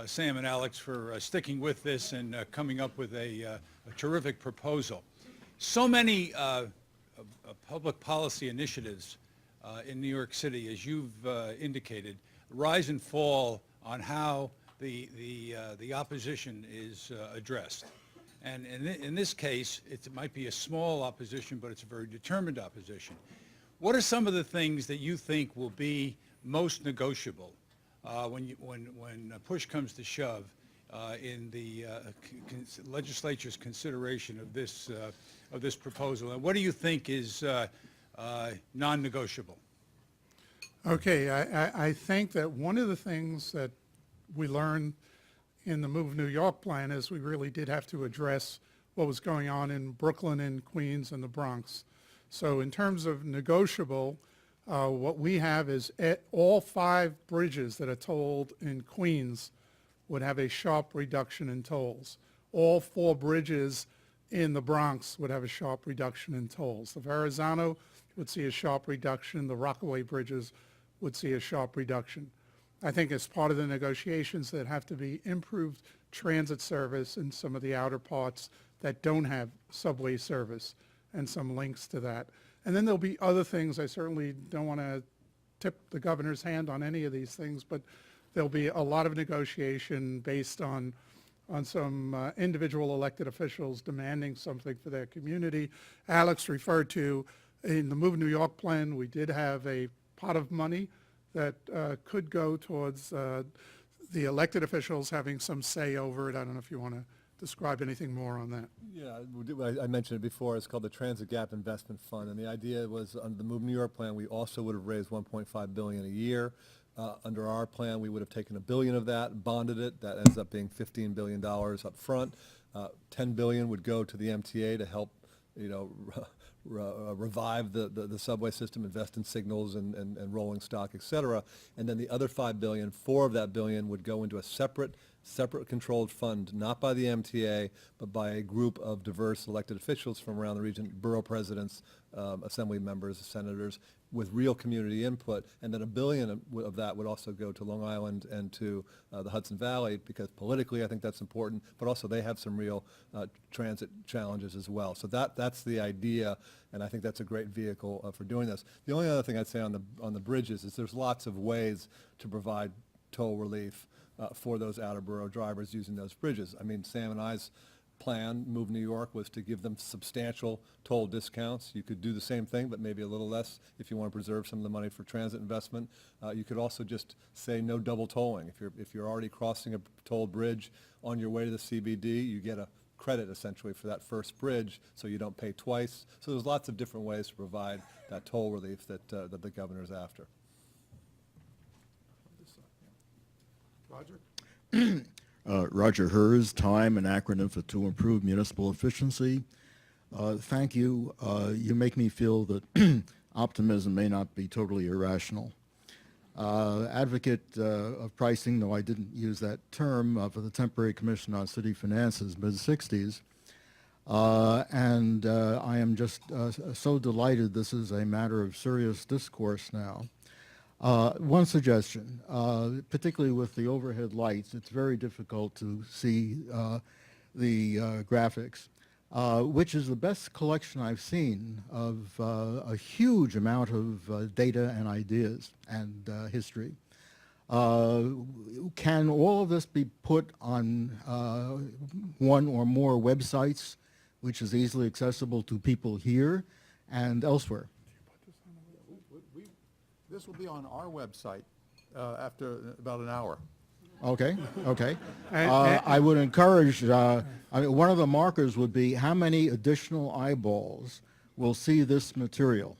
Sam and Alex, for sticking with this and coming up with a terrific proposal. So many public policy initiatives in New York City, as you've indicated, rise and fall on how the opposition is addressed. And in this case, it might be a small opposition, but it's a very determined opposition. What are some of the things that you think will be most negotiable when push comes to shove in the legislature's consideration of this proposal? And what do you think is non-negotiable? Okay, I think that one of the things that we learned in the Move New York plan is we really did have to address what was going on in Brooklyn and Queens and the Bronx. So in terms of negotiable, what we have is all 5 bridges that are tolled in Queens would have a sharp reduction in tolls. All 4 bridges in the Bronx would have a sharp reduction in tolls. The Verrazano would see a sharp reduction. The Rockaway bridges would see a sharp reduction. I think as part of the negotiations, that have to be improved transit service in some of the outer parts that don't have subway service, and some links to that. And then there'll be other things. I certainly don't want to tip the governor's hand on any of these things, but there'll be a lot of negotiation based on some individual elected officials demanding something for their community. Alex referred to, in the Move New York plan, we did have a pot of money that could go towards the elected officials having some say over it. I don't know if you want to describe anything more on that. Yeah, I mentioned it before. It's called the Transit Gap Investment Fund, and the idea was under the Move New York plan, we also would have raised $1.5 billion a year. Under our plan, we would have taken $1 billion of that, bonded it. That ends up being $15 billion up front. $10 billion would go to the MTA to help, revive the subway system, invest in signals and rolling stock, et cetera. And then the other $5 billion, 4 of that billion would go into a separate controlled fund, not by the MTA, but by a group of diverse elected officials from around the region, borough presidents, assembly members, senators, with real community input. And then $1 billion of that would also go to Long Island and to the Hudson Valley, because politically I think that's important, but also they have some real transit challenges as well. So that's the idea, and I think that's a great vehicle for doing this. The only other thing I'd say on the bridges is there's lots of ways to provide toll relief. for those outer borough drivers using those bridges. I mean, Sam and I's plan, Move New York, was to give them substantial toll discounts. You could do the same thing, but maybe a little less if you want to preserve some of the money for transit investment. You could also just say no double tolling. If you're already crossing a toll bridge on your way to the CBD, you get a credit essentially for that first bridge, so you don't pay twice. So there's lots of different ways to provide that toll relief that the governor's after. Roger? Roger Hers, time, an acronym for To Improve Municipal Efficiency. Thank you. You make me feel that optimism may not be totally irrational. Advocate of pricing, though I didn't use that term, for the Temporary Commission on City Finances, mid-60s. And I am just so delighted this is a matter of serious discourse now. One suggestion, particularly with the overhead lights, it's very difficult to see the graphics, which is the best collection I've seen of a huge amount of data and ideas and history. Can all of this be put on one or more websites, which is easily accessible to people here and elsewhere? This will be on our website after about an hour. Okay, okay. And- I would encourage, one of the markers would be how many additional eyeballs will see this material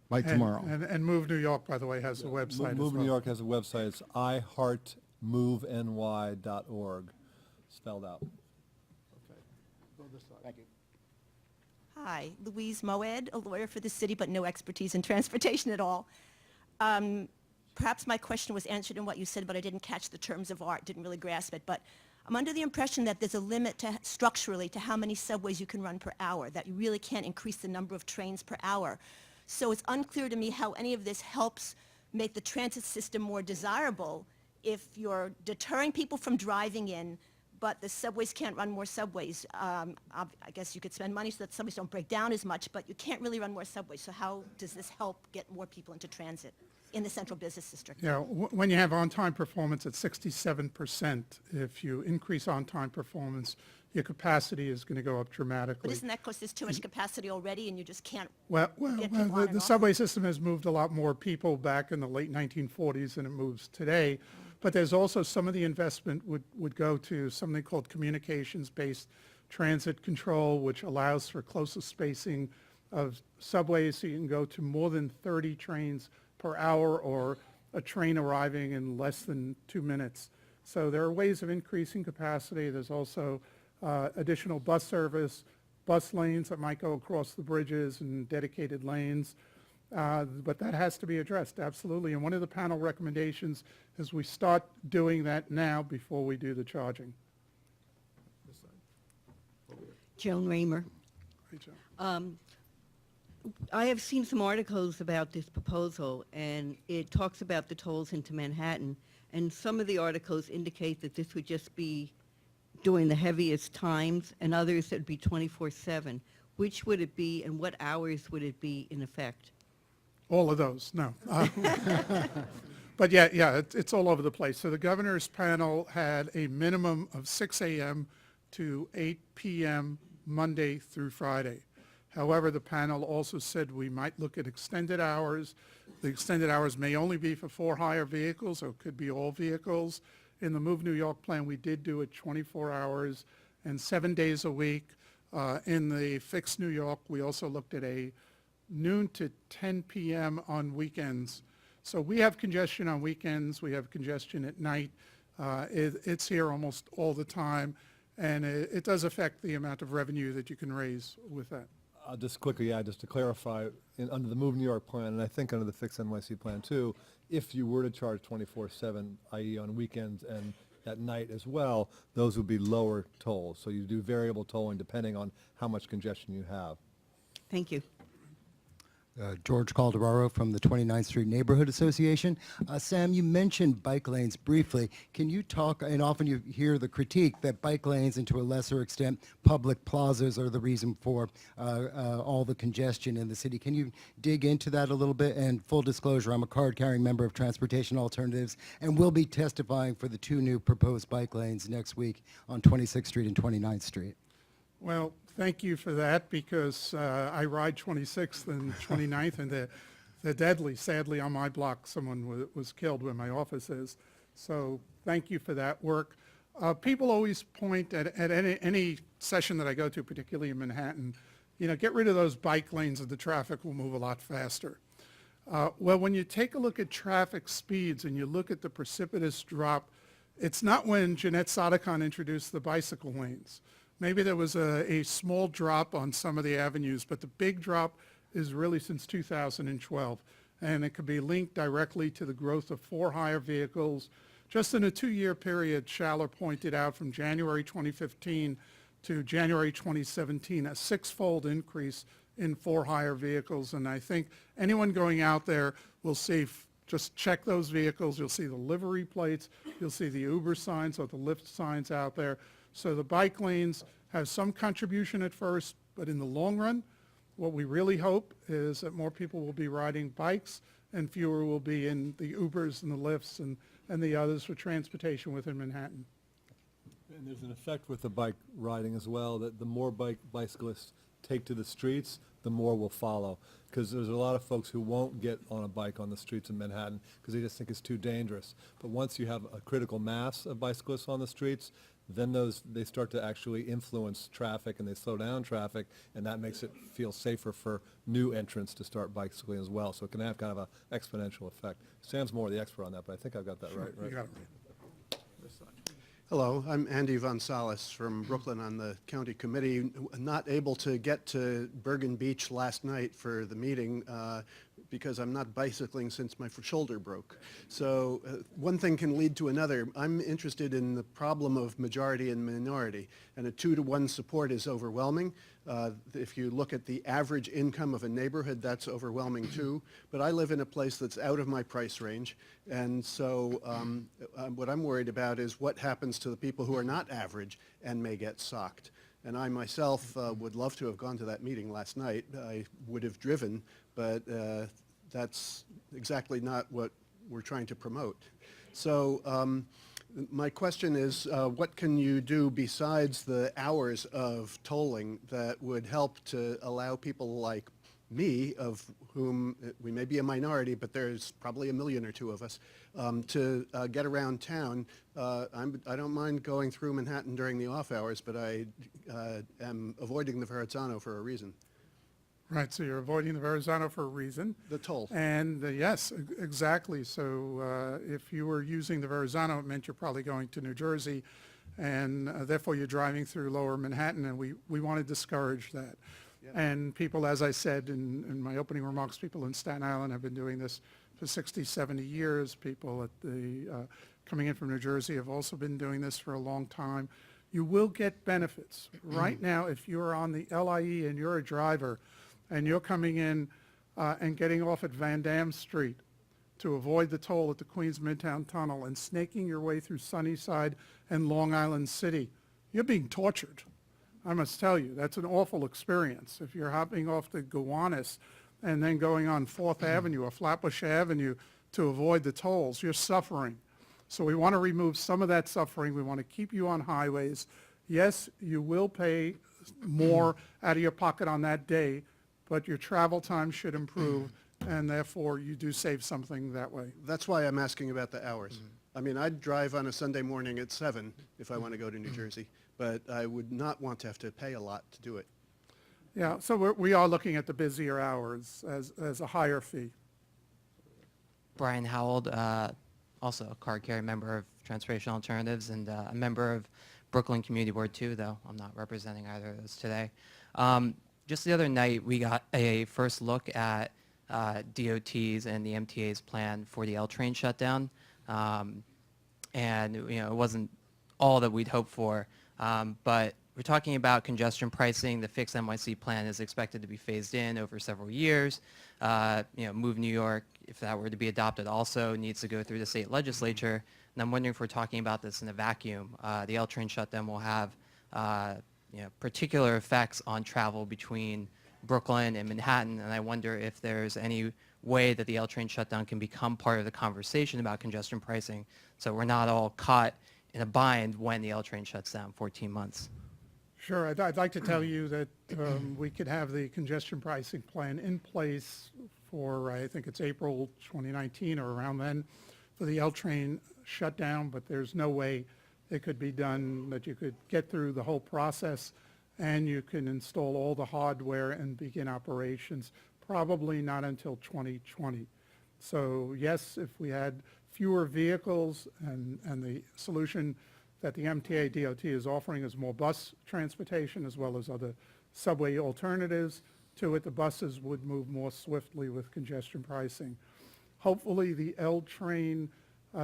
by tomorrow. And Move New York, by the way, has a website as well. Move New York has a website. It's iheartmoveny.org, spelled out. Hi, Louise Moed, a lawyer for the city, but no expertise in transportation at all. Perhaps my question was answered in what you said, but I didn't catch the terms of art, didn't really grasp it. But I'm under the impression that there's a limit to, structurally, to how many subways you can run per hour, that you really can't increase the number of trains per hour. So it's unclear to me how any of this helps make the transit system more desirable if you're deterring people from driving in, but the subways can't run more subways. I guess you could spend money so that subways don't break down as much, but you can't really run more subways. So how does this help get more people into transit in the central business district? Yeah, when you have on-time performance at 67%, if you increase on-time performance, your capacity is going to go up dramatically. But isn't that because there's too much capacity already and you just can't Well, get people on the and off? subway system has moved a lot more people back in the late 1940s than it moves today. But there's also some of the investment would go to something called communications-based transit control, which allows for closer spacing of subways, so you can go to more than 30 trains per hour or a train arriving in less than 2 minutes. So there are ways of increasing capacity. There's also additional bus service, bus lanes that might go across the bridges and dedicated lanes. But that has to be addressed, absolutely. And one of the panel recommendations is we start doing that now before we do the charging. Joan Raymer. Hey, Joe. I have seen some articles about this proposal, and it talks about the tolls into Manhattan, and some of the articles indicate that this would just be during the heaviest times, and others that would be 24/7. Which would it be, and what hours would it be in effect? All of those, no. But yeah, it's all over the place. So the governor's panel had a minimum of 6 a.m. to 8 p.m. Monday through Friday. However, the panel also said we might look at extended hours. The extended hours may only be for for-hire vehicles, or it could be all vehicles. In the Move New York plan, we did do it 24 hours and 7 days a week. In the Fix New York, we also looked at a noon to 10 p.m. on weekends. So we have congestion on weekends, we have congestion at night. It's here almost all the time, and it does affect the amount of revenue that you can raise with that. I'll just quickly add, just to clarify, under the Move New York plan, and I think under the Fix NYC plan too, if you were to charge 24/7, i.e. on weekends and at night as well, those would be lower tolls. So you do variable tolling depending on how much congestion you have. Thank you. George Calderaro from the 29th Street Neighborhood Association. Sam, you mentioned bike lanes briefly. Can you talk, and often you hear the critique that bike lanes and to a lesser extent public plazas are the reason for all the congestion in the city. Can you dig into that a little bit? And full disclosure, I'm a card-carrying member of Transportation Alternatives and will be testifying for the 2 new proposed bike lanes next week on 26th Street and 29th Street. Well, thank you for that, because I ride 26th and 29th, and they're deadly. Sadly, on my block, someone was killed where my office is. So thank you for that work. People always point at any session that I go to, particularly in Manhattan, get rid of those bike lanes and the traffic will move a lot faster. Well, when you take a look at traffic speeds and you look at the precipitous drop, it's not when Jeanette Sadekhan introduced the bicycle lanes. Maybe there was a small drop on some of the avenues, but the big drop is really since 2012. And it could be linked directly to the growth of for-hire vehicles. Just in a 2-year period, Schaller pointed out from January 2015 to January 2017, a 6-fold increase in for-hire vehicles. And I think anyone going out there will see, just check those vehicles. You'll see the livery plates. You'll see the Uber signs or the Lyft signs out there. So the bike lanes have some contribution at first, but in the long run, what we really hope is that more people will be riding bikes and fewer will be in the Ubers and the Lyfts and the others for transportation within Manhattan. And there's an effect with the bike riding as well, that the more bicyclists take to the streets, the more will follow. Because there's a lot of folks who won't get on a bike on the streets in Manhattan because they just think it's too dangerous. But once you have a critical mass of bicyclists on the streets, then they start to actually influence traffic and they slow down traffic, and that makes it feel safer for new entrants to start bicycling as well. So it can have kind of an exponential effect. Sam's more the expert on that, but I think I've got that right. You got it. Hello, I'm Andy Gonzalez from Brooklyn on the county committee. Not able to get to Bergen Beach last night for the meeting because I'm not bicycling since my shoulder broke. So one thing can lead to another. I'm interested in the problem of majority and minority, and a 2-to-1 support is overwhelming. If you look at the average income of a neighborhood, that's overwhelming too. But I live in a place that's out of my price range, and so what I'm worried about is what happens to the people who are not average and may get socked. And I myself would love to have gone to that meeting last night. I would have driven, but that's exactly not what we're trying to promote. So my question is, what can you do besides the hours of tolling that would help to allow people like me, of whom we may be a minority, but there's probably 1 million or 2 of us, to get around town? I don't mind going through Manhattan during the off hours, but I am avoiding the Verrazzano for a reason. Right, so you're avoiding the Verrazzano for a reason. The toll. And yes, exactly. So if you were using the Verrazzano, it meant you're probably going to New Jersey, and therefore you're driving through lower Manhattan, and we want to discourage that. Yeah. And people, as I said in my opening remarks, people in Staten Island have been doing this for 60, 70 years. People at the coming in from New Jersey have also been doing this for a long time. You will get benefits. Right now, if you're on the LIE and you're a driver, and you're coming in and getting off at Van Dam Street to avoid the toll at the Queens Midtown Tunnel and snaking your way through Sunnyside and Long Island City, you're being tortured. I must tell you, that's an awful experience. If you're hopping off the Gowanus and then going on 4th Avenue or Flatbush Avenue to avoid the tolls, you're suffering. So we want to remove some of that suffering. We want to keep you on highways. Yes, you will pay more out of your pocket on that day, but your travel time should improve, and therefore you do save something that way. That's why I'm asking about the hours. I mean, I'd drive on a Sunday morning at 7 if I want to go to New Jersey, but I would not want to have to pay a lot to do it. Yeah, so we are looking at the busier hours as a higher fee. Brian Howell, also a card-carrying member of Transportation Alternatives and a member of Brooklyn Community Board too, though I'm not representing either of those today. Just the other night, we got a first look at DOT's and the MTA's plan for the L train shutdown, and it wasn't all that we'd hoped for. But we're talking about congestion pricing. The fixed NYC plan is expected to be phased in over several years. Move New York, if that were to be adopted, also needs to go through the state legislature. And I'm wondering if we're talking about this in a vacuum. The L train shutdown will have particular effects on travel between Brooklyn and Manhattan, and I wonder if there's any way that the L train shutdown can become part of the conversation about congestion pricing, so we're not all caught in a bind when the L train shuts down 14 months. Sure, I'd like to tell you that we could have the congestion pricing plan in place for, I think it's April 2019 or around then, for the L train shutdown, but there's no way it could be done that you could get through the whole process and you can install all the hardware and begin operations, probably not until 2020. So yes, if we had fewer vehicles and the solution that the MTA DOT is offering is more bus transportation as well as other subway alternatives to it, the buses would move more swiftly with congestion pricing. Hopefully the L train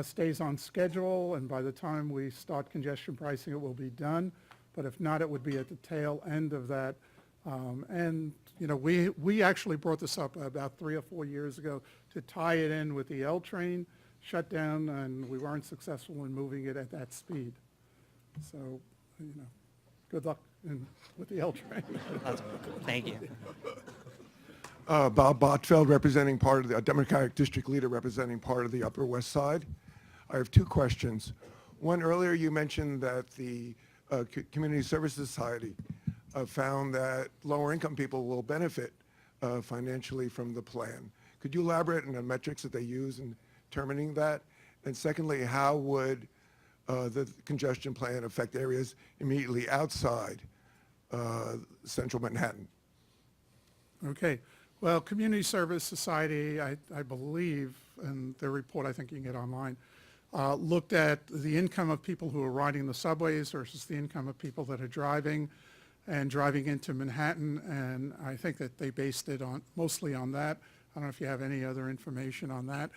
stays on schedule, and by the time we start congestion pricing, it will be done. But if not, it would be at the tail end of that. We actually brought this up about 3 or 4 years ago to tie it in with the L train shutdown, and we weren't successful in moving it at that speed. So, good luck with the L train. Thank you. Bob Botfeld, representing part of the Democratic District Leader, representing part of the Upper West Side. I have 2 questions. One, earlier you mentioned that the Community Service Society found that lower income people will benefit financially from the plan. Could you elaborate on the metrics that they use in determining that? And secondly, how would the congestion plan affect areas immediately outside central Manhattan? Okay. Well, Community Service Society, I believe, and their report I think you can get online, looked at the income of people who are riding the subways versus the income of people that are driving into Manhattan, and I think that they based it mostly on that. I don't know if you have any other information on that.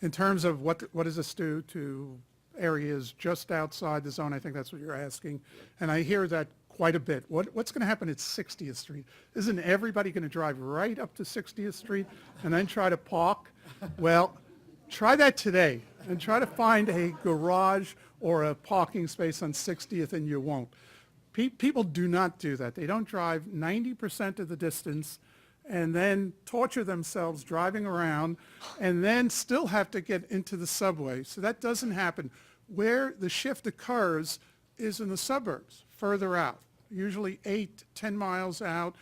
In terms of what does this do to areas just outside the zone, I think that's what you're asking, and I hear that quite a bit. What's going to happen at 60th Street? Isn't everybody going to drive right up to 60th Street and then try to park? Well, try that today and try to find a garage or a parking space on 60th and you won't. People do not do that. They don't drive 90% of the distance and then torture themselves driving around and then still have to get into the subway. So that doesn't happen. Where the shift occurs is in the suburbs, further out, usually 8, 10 miles out.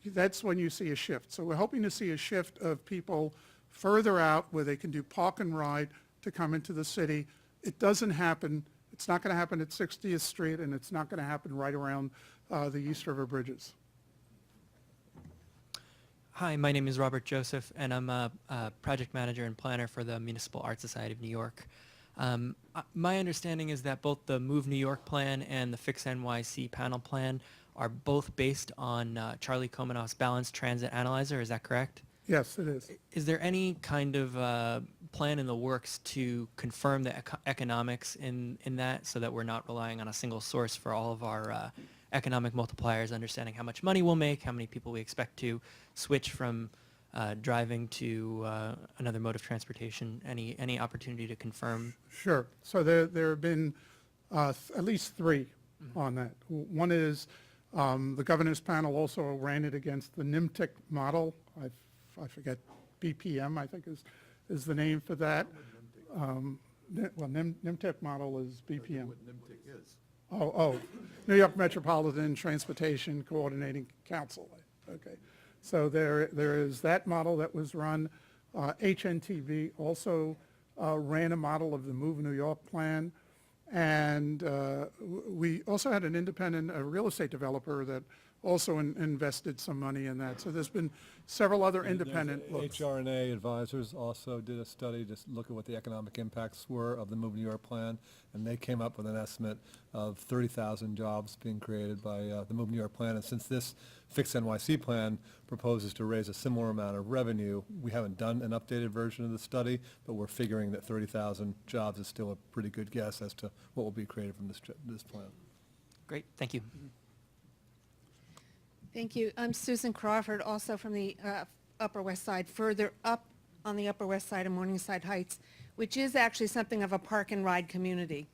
That's when you see a shift. So we're hoping to see a shift of people further out where they can do park and ride to come into the city. It doesn't happen. It's not going to happen at 60th Street, and it's not going to happen right around the East River bridges. Hi, my name is Robert Joseph, and I'm a project manager and planner for the Municipal Art Society of New York. My understanding is that both the Move New York plan and the Fix NYC panel plan are both based on Charlie Komanoff's Balanced Transit Analyzer. Is that correct? Yes, it is. Is there any kind of plan in the works to confirm the economics in that so that we're not relying on a single source for all of our economic multipliers, understanding how much money we'll make, how many people we expect to switch from driving to another mode of transportation? Any opportunity to confirm? Sure. So there have been at least 3 on that. One is the governor's panel also ran it against the NIMTIC model. I forget, BPM I think is the name for that. NIMTIC model is BPM. What NIMTIC is. Oh, New York Metropolitan Transportation Coordinating Council. Okay. So there is that model that was run. HNTV also ran a model of the Move New York plan. And we also had an independent real estate developer that also invested some money in that. So there's been several other independent looks. HRNA Advisors also did a study to look at what the economic impacts were of the Move New York plan, and they came up with an estimate of 30,000 jobs being created by the Move New York plan. And since this Fix NYC plan proposes to raise a similar amount of revenue, we haven't done an updated version of the study, but we're figuring that 30,000 jobs is still a pretty good guess as to what will be created from this plan. Great, thank you. Thank you. I'm Susan Crawford, also from the Upper West Side, further up on the Upper West Side of Morningside Heights, which is actually something of a park and ride community,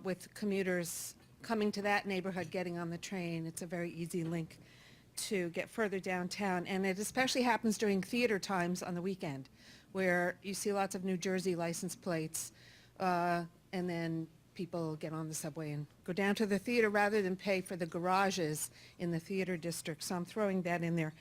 with commuters coming to that neighborhood, getting on the train. It's a very easy link to get further downtown, and it especially happens during theater times on the weekend, where you see lots of New Jersey license plates, and then people get on the subway and go down to the theater rather than pay for the garages in the theater district. So I'm throwing that in there.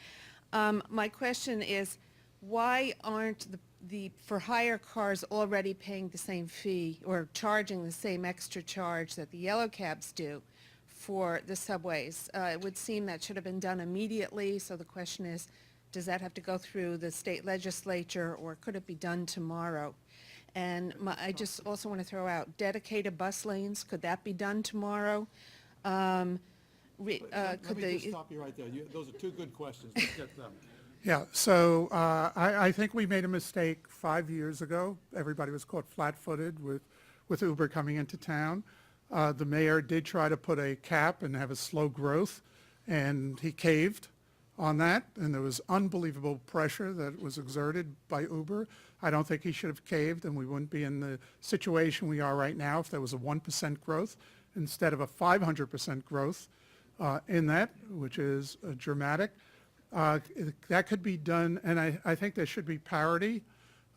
My question is, why aren't the for hire cars already paying the same fee or charging the same extra charge that the yellow cabs do for the subways? It would seem that should have been done immediately. So the question is, does that have to go through the state legislature, or could it be done tomorrow? And I just also want to throw out dedicated bus lanes. Could that be done tomorrow? Let me just stop you right there. Those are two good questions. Let's get them. Yeah, so I think we made a mistake 5 years ago. Everybody was caught flat-footed with Uber coming into town. The mayor did try to put a cap and have a slow growth, and he caved on that, and there was unbelievable pressure that was exerted by Uber. I don't think he should have caved, and we wouldn't be in the situation we are right now if there was a 1% growth instead of a 500% growth in that, which is dramatic. That could be done, and I think there should be parity,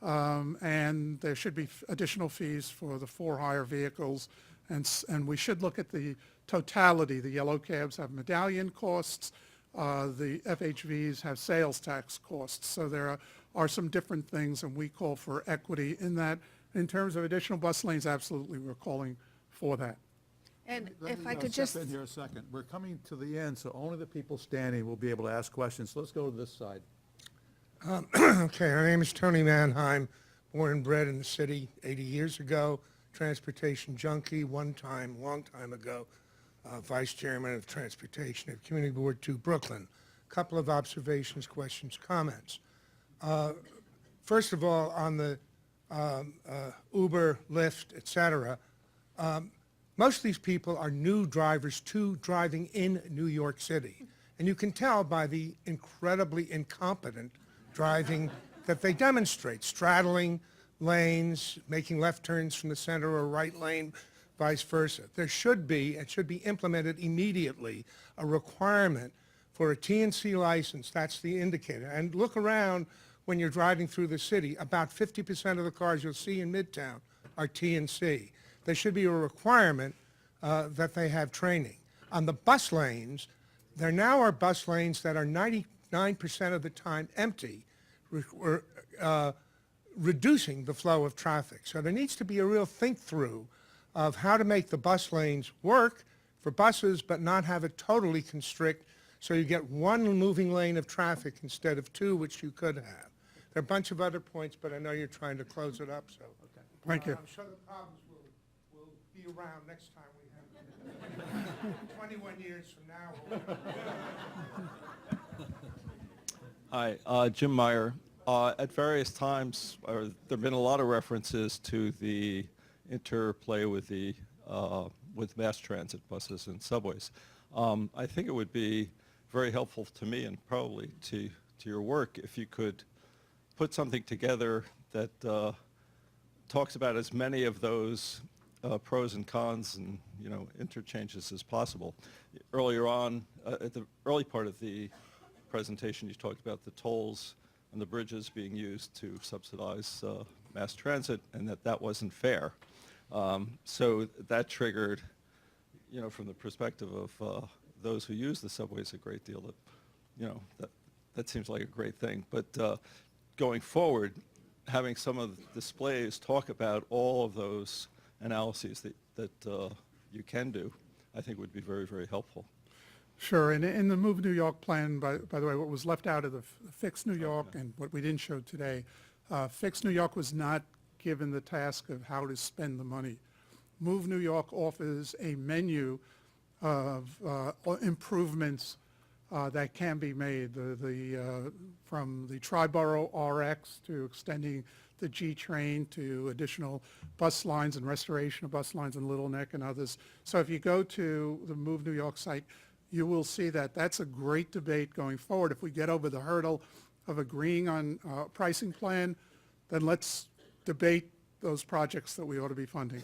and there should be additional fees for the for-hire vehicles, and we should look at the totality. The yellow cabs have medallion costs. The FHVs have sales tax costs. So there are some different things, and we call for equity in that. In terms of additional bus lanes, absolutely, we're calling for that. And Let if me, I could step just, in here a second. We're coming to the end, so only the people standing will be able to ask questions. So let's go to this side. Okay, my name is Tony Mannheim, born and bred in the city 80 years ago, transportation junkie, one time, long time ago, vice chairman of transportation at Community Board 2 Brooklyn. Couple of observations, questions, comments. First of all, on the Uber, Lyft, et cetera, most of these people are new drivers to driving in New York City. And you can tell by the incredibly incompetent driving that they demonstrate, straddling lanes, making left turns from the center or right lane, vice versa. There should be, it should be implemented immediately, a requirement for a T&C license. That's the indicator. And look around when you're driving through the city. About 50% of the cars you'll see in Midtown are T&C. There should be a requirement that they have training. On the bus lanes, there now are bus lanes that are 99% of the time empty, reducing the flow of traffic. So there needs to be a real think-through of how to make the bus lanes work for buses but not have it totally constrict so you get one moving lane of traffic instead of two, which you could have. There are a bunch of other points, but I know you're trying to close it up, so. Okay. Thank you. I'm sure the problems will be around next time we have them. 21 years from now. Hi, Jim Meyer. At various times, there have been a lot of references to the interplay with the with mass transit buses and subways. I think it would be very helpful to me and probably to your work if you could put something together that talks about as many of those pros and cons and interchanges as possible. Earlier on, at the early part of the presentation, you talked about the tolls and the bridges being used to subsidize mass transit, and that wasn't fair. So that triggered, from the perspective of those who use the subways a great deal, that seems like a great thing. But going forward, having some of the displays talk about all of those analyses that you can do, I think would be very, very helpful. Sure, and in the Move New York plan, by the way, what was left out of the Fix New York and what we didn't show today, Fix New York was not given the task of how to spend the money. Move New York offers a menu of improvements that can be made, from the Triborough RX to extending the G train to additional bus lines and restoration of bus lines in Little Neck and others. So if you go to the Move New York site, you will see that that's a great debate going forward. If we get over the hurdle of agreeing on a pricing plan, then let's debate those projects that we ought to be funding.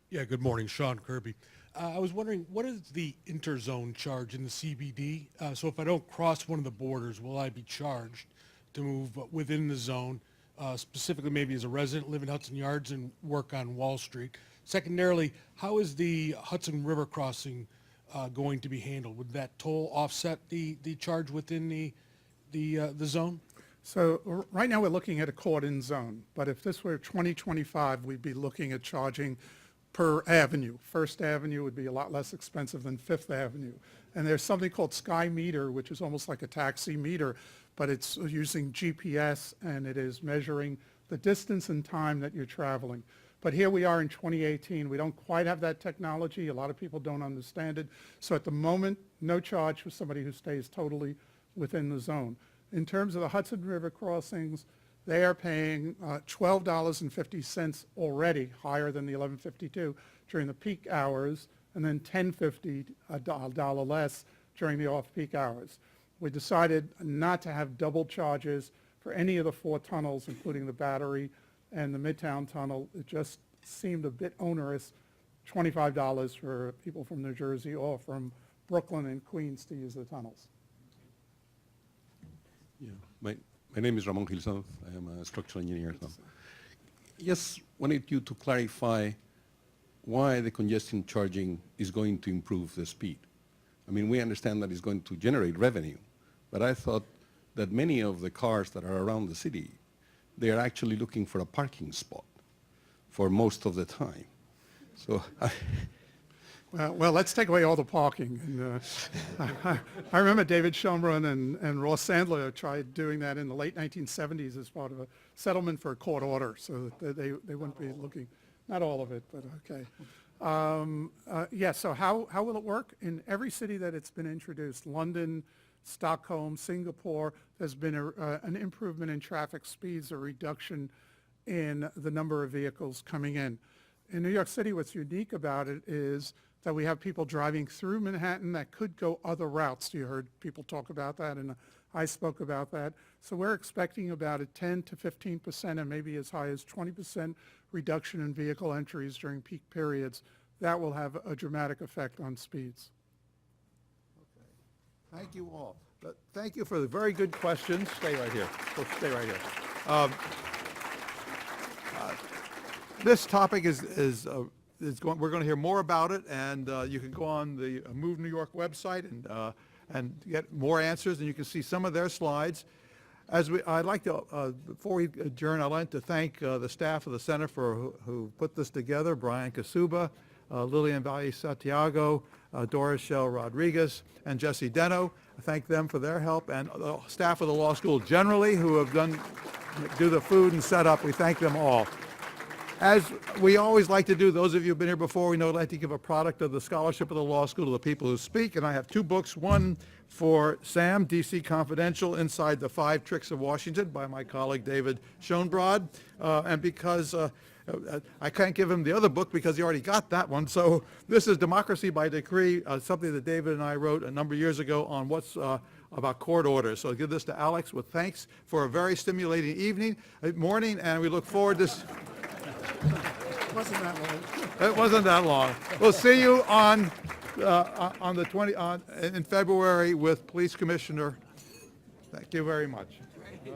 Yeah, good morning, Sean Kirby. I was wondering, what is the interzone charge in the CBD? So if I don't cross one of the borders, will I be charged to move within the zone, specifically maybe as a resident, live in Hudson Yards and work on Wall Street? Secondarily, how is the Hudson River crossing going to be handled? Would that toll offset the charge within the zone? So right now we're looking at a cordon zone, but if this were 2025, we'd be looking at charging per avenue. First Avenue would be a lot less expensive than Fifth Avenue. And there's something called Sky Meter, which is almost like a taxi meter, but it's using GPS and it is measuring the distance and time that you're traveling. But here we are in 2018. We don't quite have that technology. A lot of people don't understand it. So at the moment, no charge for somebody who stays totally within the zone. In terms of the Hudson River crossings, they are paying $12.50 already, higher than the $11.52 during the peak hours, and then $10.50, a dollar less during the off-peak hours. We decided not to have double charges for any of the 4 tunnels, including the Battery and the Midtown Tunnel. It just seemed a bit onerous, $25 for people from New Jersey or from Brooklyn and Queens to use the tunnels. Yeah, my name is Ramon Gilson. I am a structural engineer. So. Just wanted you to clarify why the congestion charging is going to improve the speed. I mean, we understand that it's going to generate revenue, but I thought that many of the cars that are around the city, they are actually looking for a parking spot for most of the time. So. Well, let's take away all the parking. And, I remember David Schonbrun and Ross Sandler tried doing that in the late 1970s as part of a settlement for a court order, so that they wouldn't be looking, not all of it, but okay. Yeah, so how will it work? In every city that it's been introduced, London, Stockholm, Singapore, there's been an improvement in traffic speeds, a reduction in the number of vehicles coming in. In New York City, what's unique about it is that we have people driving through Manhattan that could go other routes. You heard people talk about that, and I spoke about that. So we're expecting about a 10 to 15% and maybe as high as 20% reduction in vehicle entries during peak periods. That will have a dramatic effect on speeds. Thank you all. Thank you for the very good questions. Stay right here. Stay right here. This topic is going. We're going to hear more about it, and you can go on the Move New York website and get more answers, and you can see some of their slides. I'd like to, before we adjourn, I'd like to thank the staff of the Center who put this together: Brian Kasuba, Lillian Valle-Santiago, Doris Shell Rodriguez, and Jesse Deno. I thank them for their help, and the staff of the law school generally who have do the food and setup. We thank them all. As we always like to do, those of you who've been here before, we know I'd like to give a product of the scholarship of the law school to the people who speak, and I have 2 books, one for Sam, D.C. Confidential, Inside the 5 Tricks of Washington by my colleague David Schoenbrod, and because I can't give him the other book because he already got that one, so this is Democracy by Decree, something that David and I wrote a number of years ago on what's about court orders. So I'll give this to Alex with thanks for a very stimulating morning, and we look forward to... It wasn't that long. It wasn't that long. We'll see you on the in February with Police Commissioner. Thank you very much. Okay.